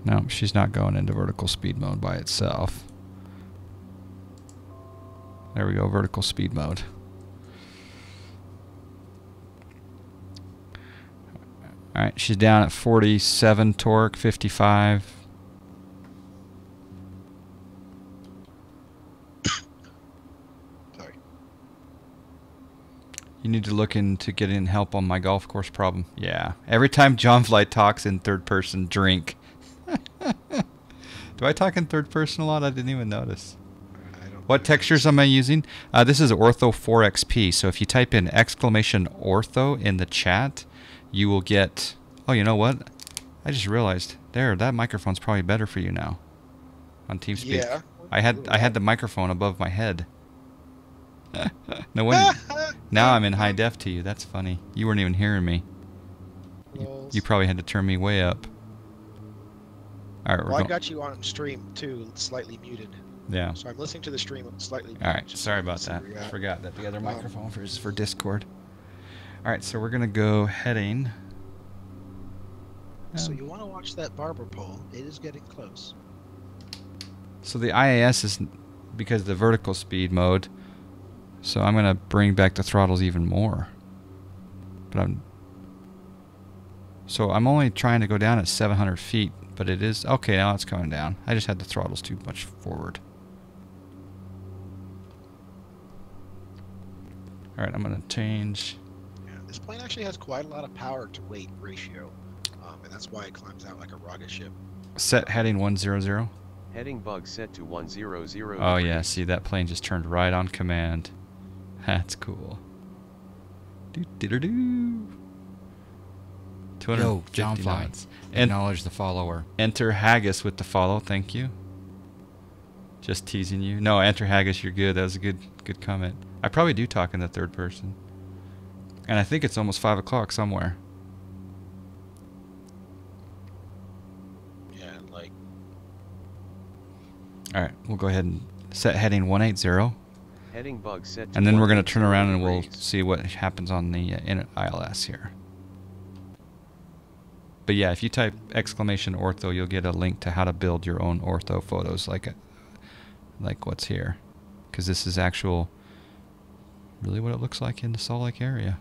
No, she's not going into vertical speed mode by itself. There we go, vertical speed mode. Alright, she's down at 47 torque, 55. Sorry. You need to look into getting help on my golf course problem. Yeah. Every time John Fly talks in third person, drink. Do I talk in third person a lot? I didn't even notice. What textures am I using? This is Ortho 4XP. So if you type in !ortho in the chat, you will get... Oh, you know what? I just realized. There, that microphone's probably better for you now. On TeamSpeak. Yeah. I had the microphone above my head. No wonder. Now I'm in high def to you. That's funny. You weren't even hearing me. You probably had to turn me way up. All right, well, I got you on stream too, slightly muted. Yeah. So I'm listening to the stream slightly muted. All right, sorry about that. I forgot that the other microphone is for Discord. All right, so we're gonna go heading. So you want to watch that barber pole? It is getting close. So the IAS is because of the vertical speed mode. So I'm gonna bring back the throttles even more. But I'm only trying to go down at 700 feet, but it is okay. Now it's coming down. I just had the throttles too much forward. All right, I'm gonna change. Yeah, this plane actually has quite a lot of power to weight ratio, and that's why it climbs out like a rocket ship. Set heading 100. Heading bug set to 100. Oh yeah, see that plane just turned right on command. That's cool. Do do do do. Yo, John Fly. Acknowledge the follower. Enter Haggis with the follow. Thank you. Just teasing you. No, enter Haggis. You're good. That was a good comment. I probably do talk in the third person, and I think it's almost 5 o'clock somewhere. Yeah, like. All right, we'll go ahead and set heading 180. Heading bug set to and then we're going to turn around and degrees. we'll see what happens on the ILS here. But yeah, if you type !ortho, you'll get a link to how to build your own ortho photos like what's here. Because this is really what it looks like in the Salt Lake area.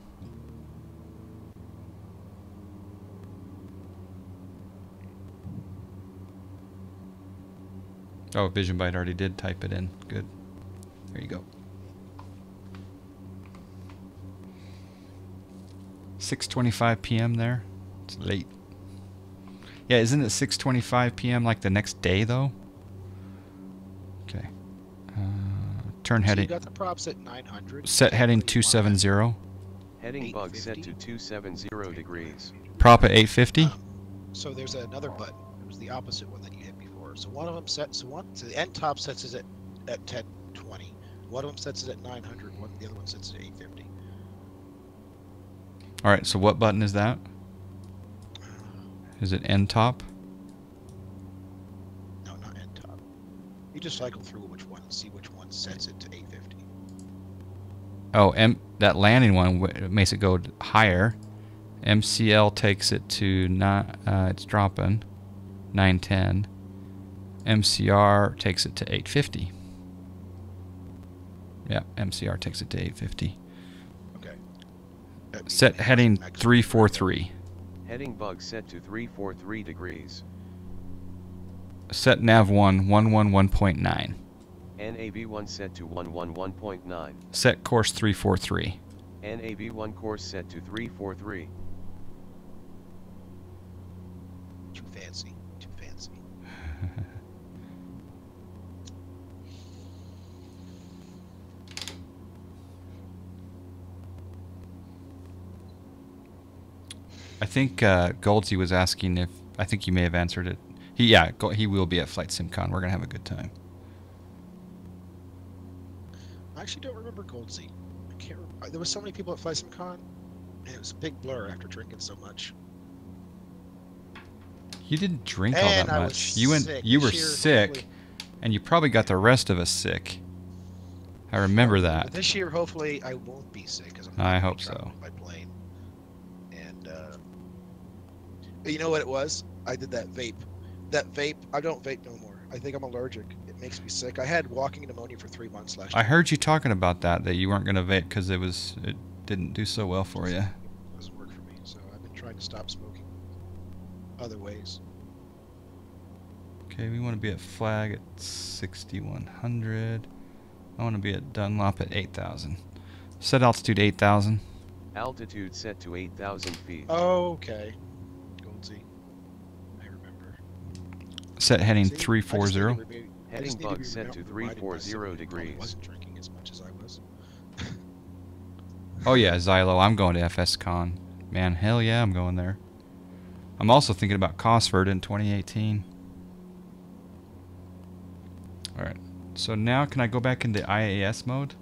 Oh, Vision Byte already did type it in. Good. There you go. 6:25 p.m. there. It's late. Yeah, isn't it 6:25 p.m. like the next day though? Okay. Turn heading. So you got the props at 900. Set heading 270. Heading bug set to 270 degrees. Prop at 850. So there's another button. It was the opposite one that you hit before. So one of them sets. So the end top sets it at 1020. One of them sets it at 900. The other one sets it at 850. All right. So what button is that? Is it end top? No, not end top. You just cycle through which one and see which one sets it to 850. Oh, that landing one makes it go higher. MCL takes it to it's dropping 910. MCR takes it to 850. Yeah, MCR takes it to 850. Okay. Set heading 343. Heading bug set to 343 degrees. Set nav 111.9. NAV1 set to 111.9. Set course 343. NAV1 course set to 343. Too fancy. Too fancy. I think Goldsy was asking if I think you may have answered it. He will be at FlyJSim. We're gonna have a good time. I actually don't remember Goldsy. I can't remember. There was so many people at FlyJSim, and it was a big blur after drinking so much. You didn't drink all And that I much. was You sick. were This year, sick, hopefully- and you probably got the rest of us sick. I remember But that. this year, hopefully, I won't be sick because I'm. I not hope traveling so. By plane. And you know what it was? I did that vape That vape, I don't vape no more. I think I'm allergic. It makes me sick. I had walking pneumonia for 3 months last I year. heard you talking about that you weren't going to vape because it didn't do so well for you. It doesn't work for me, so I've been trying to stop smoking other ways. Okay, we want to be at flag at 6,100. I want to be at Dunlop at 8,000. Set altitude 8,000. Altitude set to 8,000 feet. Okay. Goldsy. I remember. Set heading See, I just need to 340. remain- I Heading just need to bug be set to reminded by 340 somebody who probably degrees. wasn't drinking as much as I was. Oh yeah, Xylo, I'm going to FSCon. Man, hell yeah, I'm going there. I'm also thinking about Cosford in 2018. Alright, so now can I go back into IAS mode?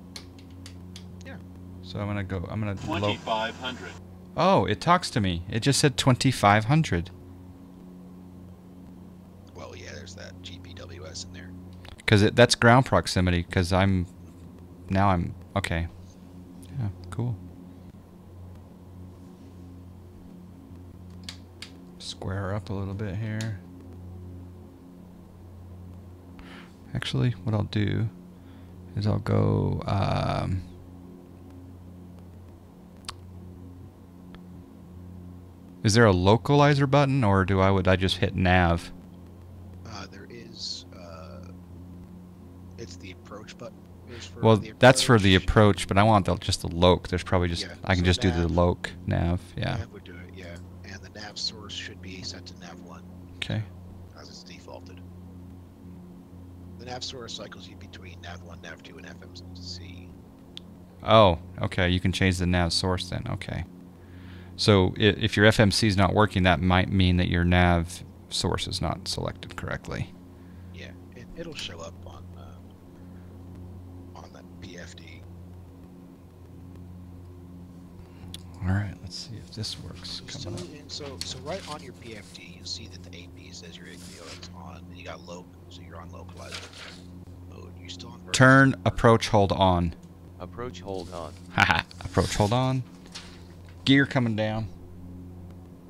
Yeah. So I'm gonna 2,500. Oh, it talks to me. It just said 2,500. Well, yeah, there's that GPWS in there. Because that's ground proximity, because I'm okay. Yeah, cool. Square up a little bit here. Actually, what I'll do is I'll go, is there a localizer button, or would I just hit nav? There is, it's the approach button. Well, that's for the approach, but I want just the loc. There's probably just, Yeah, I can so just do the nav. loc, nav, yeah. Nav would do it, yeah. And the nav source should be set to nav 1. Okay. As it's defaulted. The nav source cycles you between nav 1, nav 2, and FMC. Oh, okay, you can change the nav source then, okay. So if your FMC is not working, that might mean that your nav source is not selected correctly. Yeah, it'll show up on that PFD. All right, let's see if this works. So, Coming up. so right on your PFD, you'll see that the AP says your APOX on, and you got loc, so you're on localizer mode. You're still on vertical. Turn, approach, hold on. Approach hold on. Haha, approach, hold on. Gear coming down.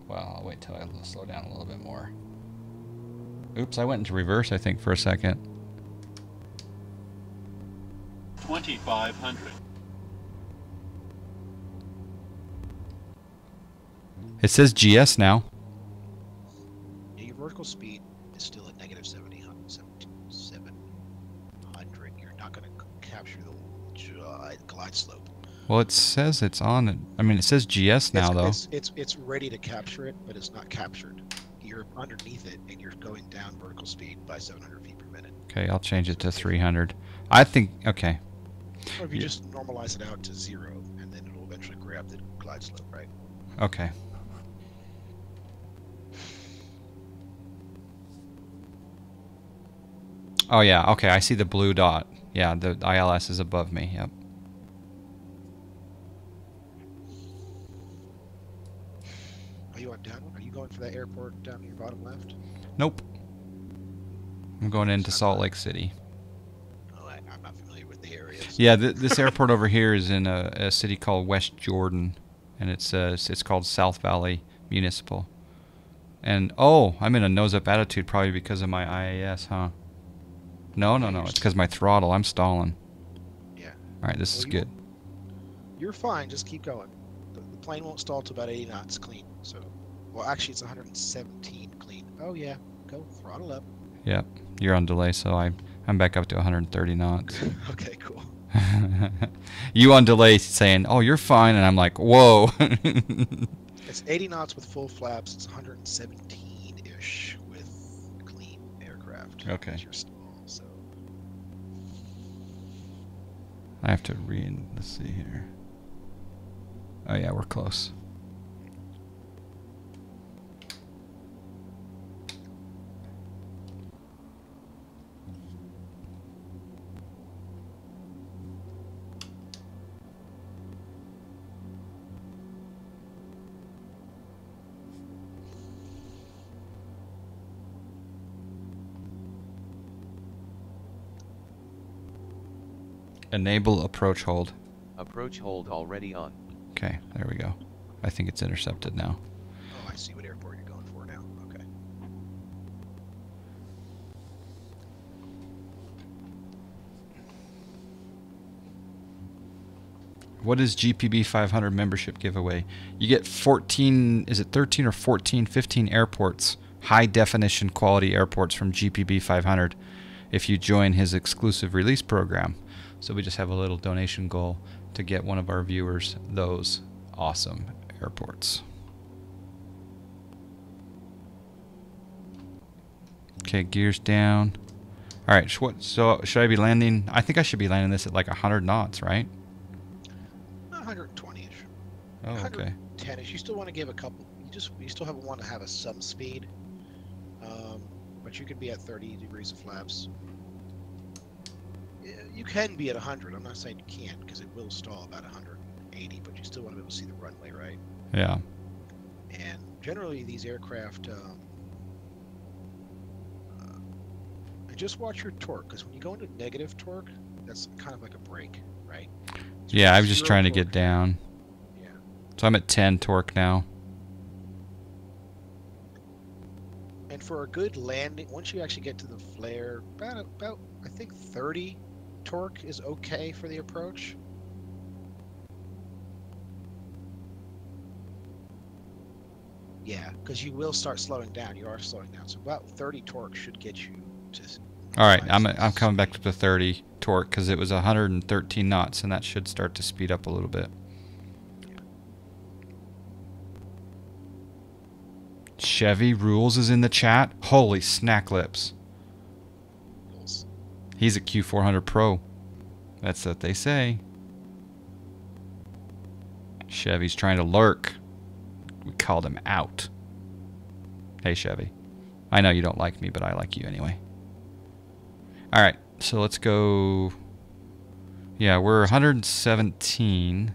Well, I'll wait till I slow down a little bit more. Oops, I went into reverse, I think, for a second. 2,500. It says GS now. Yeah, your vertical speed is still at negative 700. You're not going to capture the glide slope. Well, it says it's on. I mean, it says GS now, though. It's ready to capture it, but it's not captured. You're underneath it, and you're going down vertical speed by 700 feet per minute. Okay, I'll change it to 300. I think, okay. Or if you just normalize it out to 0, and then it'll eventually grab the glide slope, right? Okay. Oh, yeah, okay, I see the blue dot. Yeah, the ILS is above me, yep. Are you on down one? Are you going for that airport down in your bottom left? Nope. I'm going into Salt Lake City. Oh, I'm not familiar with the area. So. Yeah, this airport over here is in a city called West Jordan, and it's called South Valley Municipal. And oh, I'm in a nose-up attitude probably because of my IAS, huh? No, it's because my throttle. I'm stalling. Yeah. All right, this is good. You're fine. Just keep going. The plane won't stall to about 80 knots clean. So, well, actually, it's 117 clean. Oh yeah, go throttle up. Yep, you're on delay, so I'm back up to 130 knots. Okay, cool. You on delay saying, "Oh, you're fine," and I'm like, "Whoa." It's 80 knots with full flaps. It's 117-ish with clean aircraft. Okay. That's your stall, so. I have to let's see here. Oh yeah, we're close. Enable approach hold. Approach hold already on. Okay, there we go. I think it's intercepted now. Oh, I see what airport you're going for now. Okay. What is GPB 500 membership giveaway? You get 14, is it 13 or 14, 15 airports, high definition quality airports from GPB 500 if you join his exclusive release program. So we just have a little donation goal to get one of our viewers those awesome airports. Okay, gears down. All right, so should I be landing? I think I should be landing this at like 100 knots, right? 120-ish. Oh, okay. 110-ish. You still want to give a couple. You still want to have some speed, but you could be at 30 degrees of flaps. You can be at 100. I'm not saying you can't, because it will stall about 180, but you still want to be able to see the runway, right? Yeah. And generally, these aircraft. And just watch your torque, because when you go into negative torque, that's kind of like a brake, right? So Yeah, I was just zero trying to torque. get down. Yeah. So I'm at 10 torque now. And for a good landing, once you actually get to the flare, about I think 30 torque is okay for the approach. Yeah, because you will start slowing down. You are slowing down, so about 30 torque should get you to. All right, I'm coming back up to 30 torque because it was 113 knots, and that should start to speed up a little bit. Chevy Rules is in the chat. Holy snack lips. He's a Q400 Pro. That's what they say. Chevy's trying to lurk. We called him out. Hey, Chevy. I know you don't like me, but I like you anyway. All right, so let's go. Yeah, we're 117.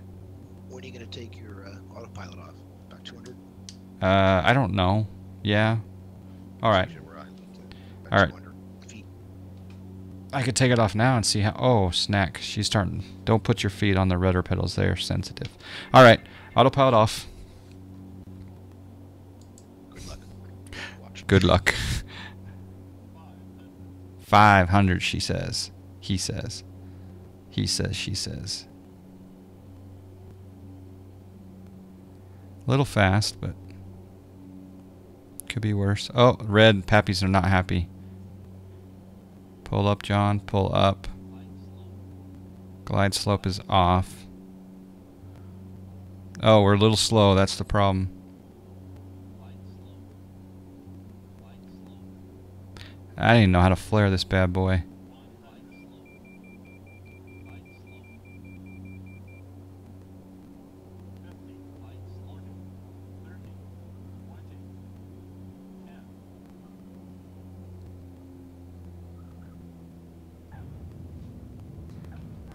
When are you going to take your autopilot off? About 200? I don't know. Yeah. All right. All right. Feet. I could take it off now and see how. Oh, snack. She's starting. Don't put your feet on the rudder pedals. They're sensitive. All right. Autopilot off. Good luck. Watch. Good luck. 500, she says. He says. He says, she says. A little fast, but could be worse. Oh, red pappies are not happy. Pull up, John. Pull up. Glide slope is off. Oh, we're a little slow. That's the problem. I didn't know how to flare this bad boy.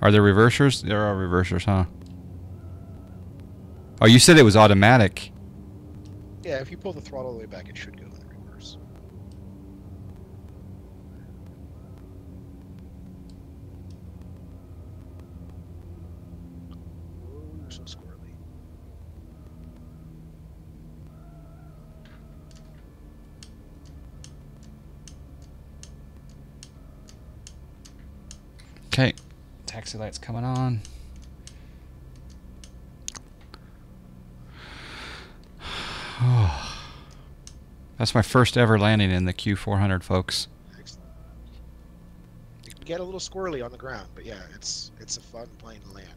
Are there reversers? There are reversers, huh? Oh, you said it was automatic. Yeah, if you pull the throttle all the way back, it should go in reverse. Oh, you're so squirrely. Okay. Taxi light's coming on. Oh. That's my first ever landing in the Q400, folks. Excellent. It can get a little squirrely on the ground, but yeah, it's a fun plane to land.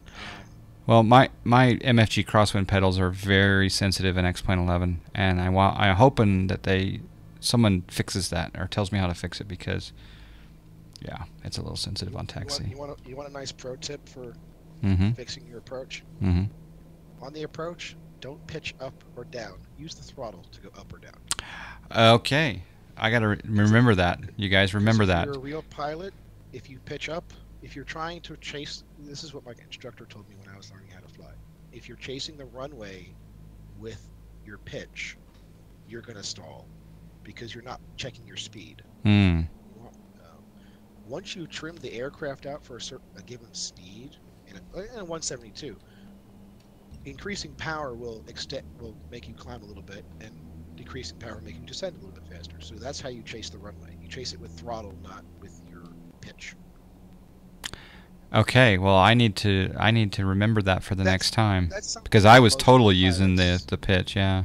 Well, my MFG crosswind pedals are very sensitive in X-Plane 11, and I'm hoping that someone fixes that or tells me how to fix it, because yeah, it's a little sensitive on taxi. You want a nice pro tip for fixing your approach? On the approach, don't pitch up or down. Use the throttle to go up or down. Okay, I gotta remember that. You guys remember that. If you're a real pilot, if you pitch up, if you're trying to chase, this is what my instructor told me when I was learning how to fly. If you're chasing the runway with your pitch, you're gonna stall because you're not checking your speed. Once you trim the aircraft out for a given speed, in a 172, increasing power will make you climb a little bit, and decreasing power will make you descend a little bit faster. So that's how you chase the runway. You chase it with throttle, not with your pitch. Okay, well I need to remember that for the next time, That's something because I that was most totally using pilots- the pitch. Yeah.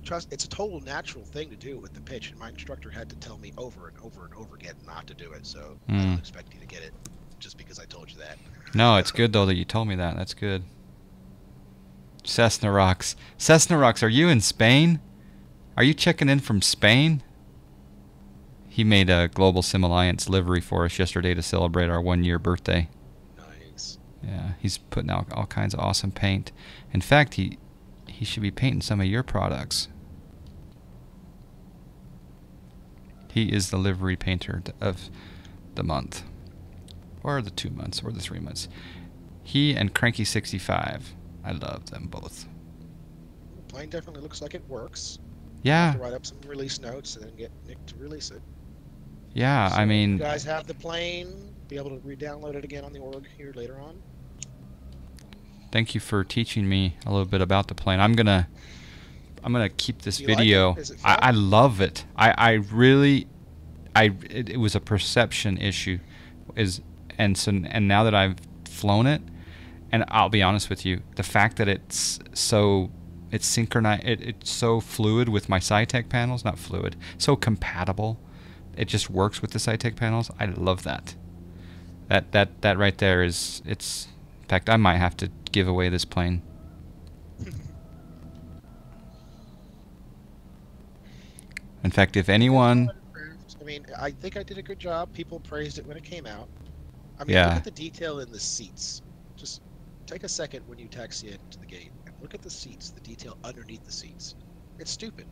Trust, it's a total natural thing to do with the pitch, and my instructor had to tell me over and over and over again not to do it. So I don't expect you to get it just because I told you that. No, it's good though that you told me that. That's good. Cessna Rocks. Cessna Rocks, are you in Spain? Are you checking in from Spain? He made a Global Sim Alliance livery for us yesterday to celebrate our 1-year birthday. Nice. Yeah, he's putting out all kinds of awesome paint. In fact, he should be painting some of your products. He is the livery painter of the month, or the 2 months, or the 3 months. He and Cranky65. I love them both. The plane definitely looks like it works. Yeah. Have to write up some release notes and then get Nick to release it. Yeah, So I mean, you guys have the plane. Be able to re-download it again on the org here later on. thank you for teaching me a little bit about the plane. I'm gonna keep this Do you like video. it? Is it fun? I love it. I really, it was a perception issue, and now that I've flown it, and I'll be honest with you, the fact that it's synchronized, it's so fluid with my SciTech panels, not fluid, so compatible. It just works with the SciTech panels. I love that. That right there is, it's, in fact, I might have to give away this plane. In fact, if anyone, I mean, I think I did a good job. People praised it when it came out. I mean, Yeah. look at the detail in the seats. Just take a second when you taxi into the gate and look at the seats, the detail underneath the seats. It's stupid.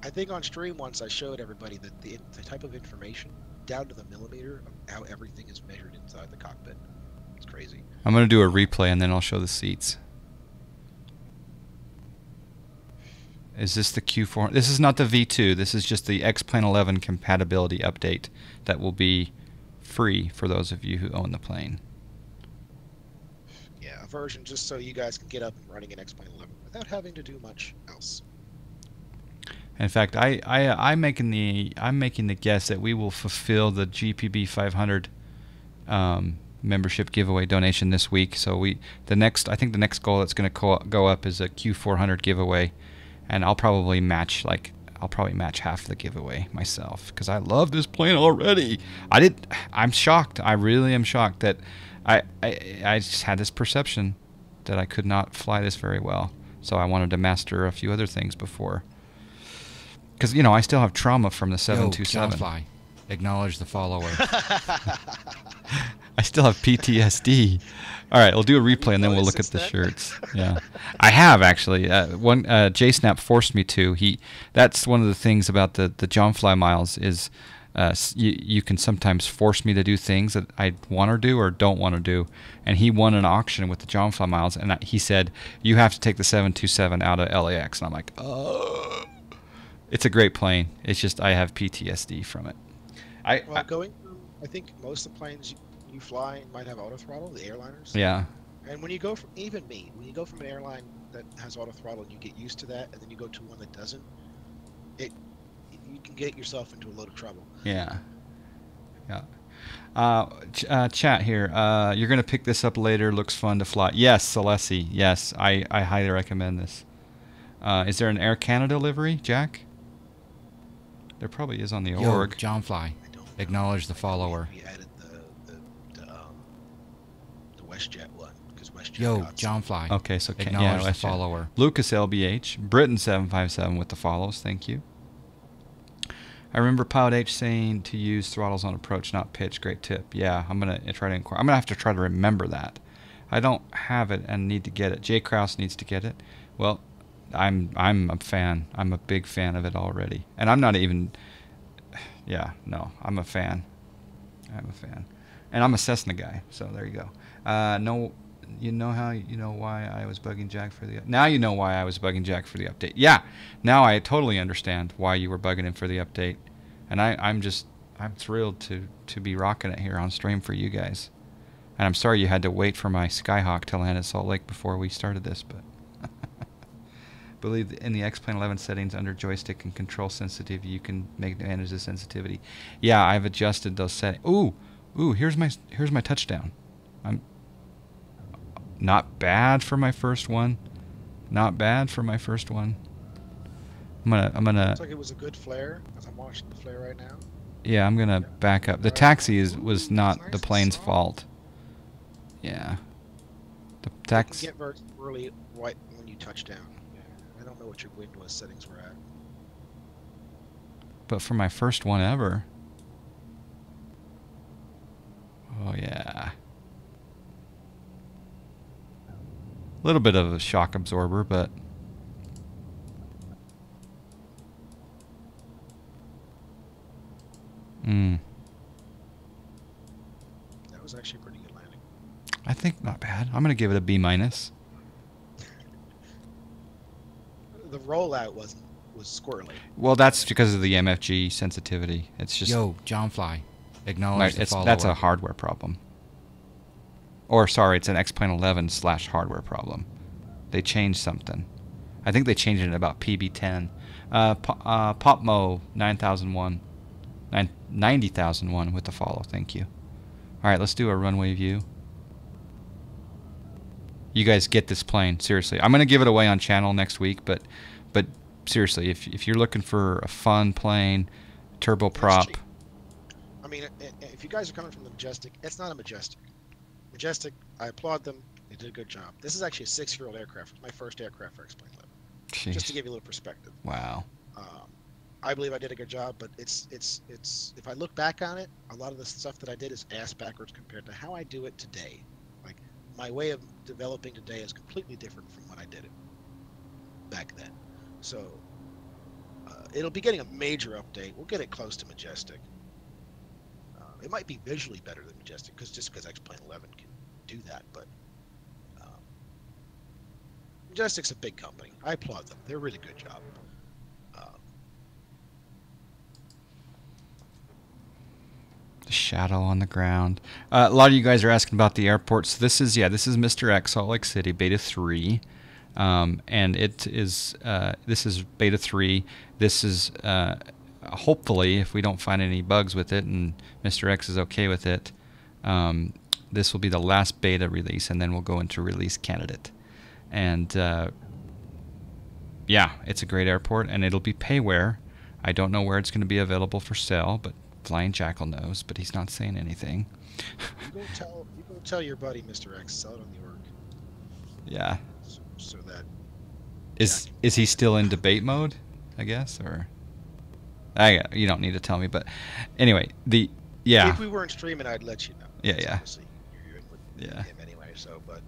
I think on stream once I showed everybody that the type of information down to the millimeter of how everything is measured inside the cockpit. It's crazy. I'm going to do a replay and then I'll show the seats. Is this the Q4? This is not the V2. This is just the XPlane11 compatibility update that will be free for those of you who own the plane. Yeah, a version just so you guys can get up and running in XPlane11 without having to do much else. In fact, I'm making the guess that we will fulfill the GPB 500 membership giveaway donation this week. So I think the next goal that's going to go up is a Q400 giveaway, and I'll probably match half the giveaway myself because I love this plane already. I'm shocked. I really am shocked that I just had this perception that I could not fly this very well. So I wanted to master a few other things before. Because, you know, I still have trauma from the 727. Yo, Johnfly, acknowledge the follower. I still have PTSD. All right, we'll do a replay and then we'll look at the shirts. Yeah, I have actually. JSnap forced me to. That's one of the things about the Johnfly miles is you can sometimes force me to do things that I want to do or don't want to do. And he won an auction with the Johnfly miles, and he said you have to take the 727 out of LAX, and I'm like, oh. It's a great plane. It's just I have PTSD from it. I think most of the planes you fly might have auto throttle, the airliners. Yeah. And when you go from when you go from an airline that has auto throttle and you get used to that, and then you go to one that doesn't, you can get yourself into a load of trouble. Yeah. Yeah. Chat here. You're gonna pick this up later. Looks fun to fly. Yes, Celeste. Yes, I highly recommend this. Is there an Air Canada livery, Jack? There probably is on the Yo, org. Johnfly, acknowledge the follower. We added the WestJet one because WestJet. Yo, got Johnfly, Okay, so acknowledge the WestJet. follower. Lucas LBH, Britain 757 with the follows. Thank you. I remember Pilot H saying to use throttles on approach, not pitch. Great tip. Yeah, I'm gonna try to inquire. I'm gonna have to try to remember that. I don't have it and need to get it. Jay Krause needs to get it. Well, I'm a fan. I'm a big fan of it already, and I'm not even. Yeah, no, I'm a fan. I'm a fan, and I'm a Cessna guy. So there you go. No, you know why I was bugging Jack for the. Now you know why I was bugging Jack for the update. Yeah, now I totally understand why you were bugging him for the update, and I'm thrilled to be rocking it here on stream for you guys, and I'm sorry you had to wait for my Skyhawk to land at Salt Lake before we started this, but. believe in the XPlane11 settings under joystick and control sensitivity, you can manage the sensitivity. Yeah, I've adjusted those settings. Ooh, here's my touchdown. I'm not bad for my first one. Not bad for my first one. I'm gonna. Looks like it was a good flare, as I'm watching the flare right now. Yeah, I'm gonna back up. The Alright. taxi Ooh, was it's not nice the and plane's soft. fault. Yeah. The You can taxi. get very early right when you touch down. Yeah. I don't know what your wind was settings were at. But for my first one ever. Oh yeah. A little bit of a shock absorber, but That was actually a pretty good landing. I think not bad. I'm gonna give it a B minus. The rollout was squirrely. Well, that's because of the MFG sensitivity. It's just Yo, John Fly. Acknowledge the follower. that's a hardware problem. Or sorry, it's an XPlane11 / hardware problem. They changed something. I think they changed it in about PB10. Popmo 9001. 90,001 with the follow. Thank you. All right, let's do a runway view. You guys get this plane, seriously. I'm gonna give it away on channel next week, but seriously, if you're looking for a fun plane, turboprop. cheap. I mean, if you guys are coming from the Majestic, it's not a Majestic. Majestic, I applaud them. They did a good job. This is actually a 6-year-old aircraft. It's my first aircraft for XPlane11. Just to Jeez. give you a little perspective. Wow. I believe I did a good job, but it's if I look back on it, a lot of the stuff that I did is ass backwards compared to how I do it today. Like, my way of developing today is completely different from when I did it back then. So it'll be getting a major update. We'll get it close to Majestic. It might be visually better than Majestic because XPlane11 can do that, but Majestic's a big company. I applaud them. They're a really good job. The shadow on the ground. A lot of you guys are asking about the airports. This is MisterX Salt Lake City Beta 3, and it is this is Beta 3. This is hopefully, if we don't find any bugs with it and MisterX is okay with it, this will be the last beta release, and then we'll go into release candidate. And yeah, it's a great airport, and it'll be payware. I don't know where it's going to be available for sale, but Flying Jackal knows, but he's not saying anything. You go tell your buddy MisterX, sell it on the org. Yeah. So that is he still in debate mode, I guess, or you don't need to tell me, but anyway, if we weren't streaming, I'd let you know. Yeah. Obviously, you're in with him anyway. So, but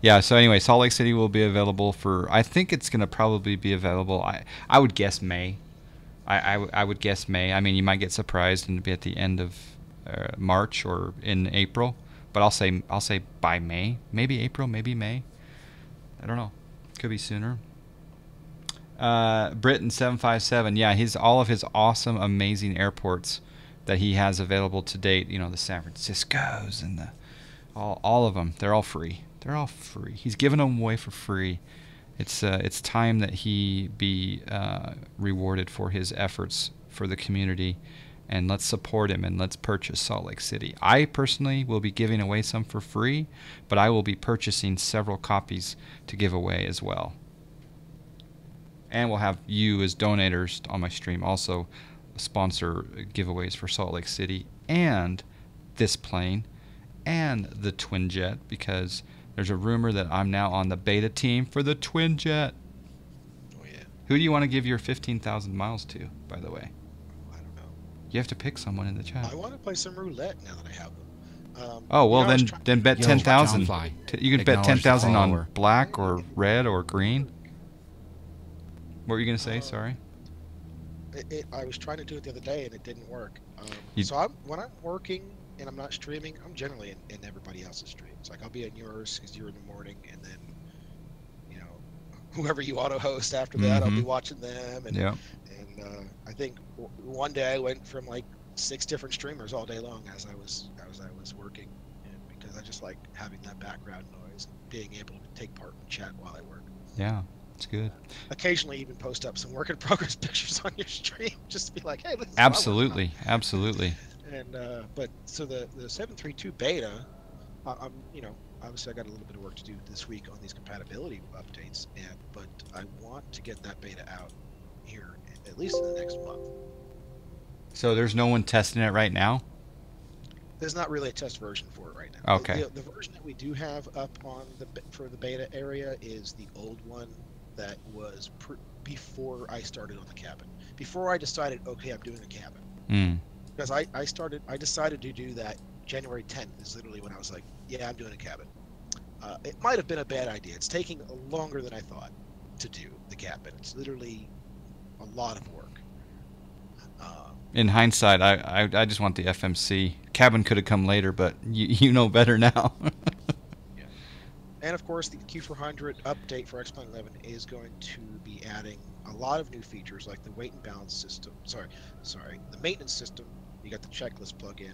yeah. So anyway, Salt Lake City will be available for. I think it's going to probably be available. I would guess May. I would guess May. I mean, you might get surprised and be at the end of March or in April, but I'll say by May, maybe April, maybe May. I don't know. Could be sooner. Britain 757. Yeah, all of his awesome, amazing airports that he has available to date. You know, the San Franciscos and all of them. They're all free. They're all free. He's giving them away for free. It's time that he be rewarded for his efforts for the community, and let's support him and let's purchase Salt Lake City. I personally will be giving away some for free, but I will be purchasing several copies to give away as well. And we'll have you as donators on my stream also sponsor giveaways for Salt Lake City and this plane and the twin jet, because there's a rumor that I'm now on the beta team for the twin jet. oh yeah, Who do you want to give your 15,000 miles to, by the way? I don't know. You have to pick someone in the chat. I want to play some roulette now that I have them. Oh, well, then bet Yo, 10,000. John Fly. You can bet Acknowledge the 10,000 on follower. black or red or green. What were you going to say? Sorry. I was trying to do it the other day and it didn't work. You- So when I'm working and I'm not streaming, I'm generally in everybody else's streams. Like I'll be in yours because you're in the morning, and then whoever you auto host after that, I'll be watching them. And Yeah. and I think one day I went from like 6 different streamers all day long as I was working, and because I just like having that background noise and being able to take part in chat while I work. Yeah, it's good. Occasionally, even post up some work in progress pictures on your stream, just to be like, "Hey, this is Absolutely, absolutely. And but so the 732 beta, I'm obviously I got a little bit of work to do this week on these compatibility updates, but I want to get that beta out here at least in the next month. So there's no one testing it right now? There's not really a test version for it right now. Okay. The version that we do have up on for the beta area is the old one that was before I started on the cabin. Before I decided, okay, I'm doing a cabin. Mm. Because I decided to do that January 10th is literally when I was like, yeah, I'm doing a cabin. It might have been a bad idea. It's taking longer than I thought to do the cabin. It's literally a lot of work. In hindsight, I just want the FMC. Cabin could have come later, but you know better now. Yeah. And of course, the Q400 update for XP11 is going to be adding a lot of new features like the weight and balance system. Sorry, the maintenance system. You got the checklist plugin.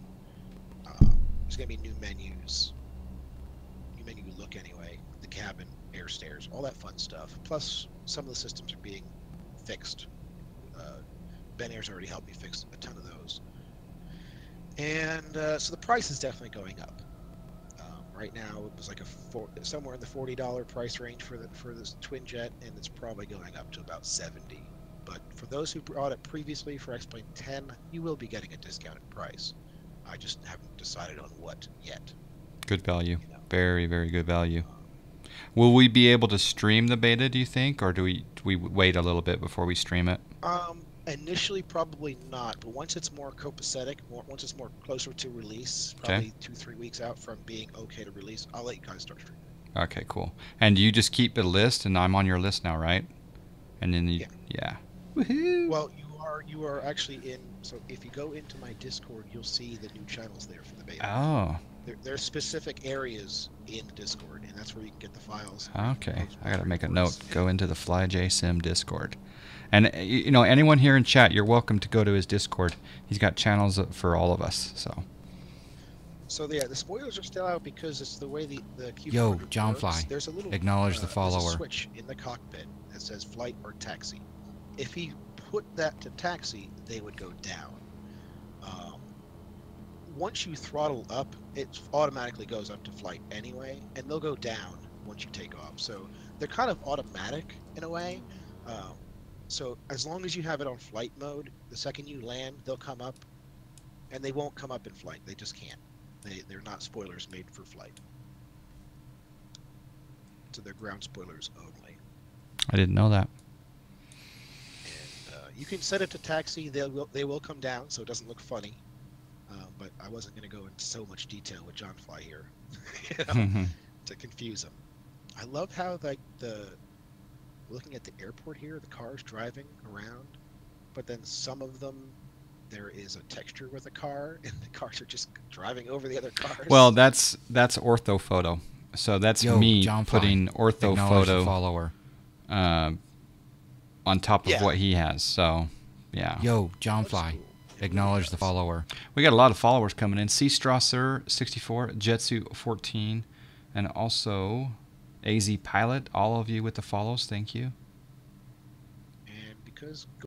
There's going to be new menus. New menu look anyway. The cabin, air stairs, all that fun stuff. Plus, some of the systems are being fixed. Ben Air's already helped me fix a ton of those. And so the price is definitely going up. Right now, it was like somewhere in the $40 price range for this twin jet, and it's probably going up to about $70. But for those who bought it previously for X-Plane 10, you will be getting a discounted price. I just haven't decided on what yet. Good value. Very, very good value. Will we be able to stream the beta, do you think, or do we wait a little bit before we stream it? Initially, probably not, but once it's more copacetic, once it's more closer to release, probably 2-3 weeks out from being okay to release, I'll let you guys start streaming. Okay, cool. And you just keep a list, and I'm on your list now, right? And then yeah. Woohoo! Well, you are actually in. So if you go into my Discord, you'll see the new channels there for the beta. Oh. There's specific areas in Discord, and that's where you can get the files. Okay, I gotta make a note. Go into the FlyJSim Discord. And anyone here in chat, you're welcome to go to his Discord. He's got channels for all of us. So yeah, the spoilers are still out because it's the way the Q400 Yo, works. Johnfly. There's a little Acknowledge the follower. There's a switch in the cockpit that says flight or taxi. If he put that to taxi, they would go down. Once you throttle up, it automatically goes up to flight anyway, and they'll go down once you take off. So they're kind of automatic in a way. So as long as you have it on flight mode, the second you land, they'll come up, and they won't come up in flight. They just can't. They're not spoilers made for flight. So they're ground spoilers only. I didn't know that. And you can set it to taxi. They will come down, so it doesn't look funny. But I wasn't going to go into so much detail with Johnfly here, to confuse him. I love how looking at the airport here, the cars driving around, but then some of them, there is a texture with a car, and the cars are just driving over the other cars. Well, that's ortho photo. So that's me putting ortho photo follower on top of what he has. So, yeah. Yo, Johnfly. Acknowledge the follower. We got a lot of followers coming in. C. Strasser 64, Jetsu 14, and also AZ Pilot. All of you with the follows, thank you. And because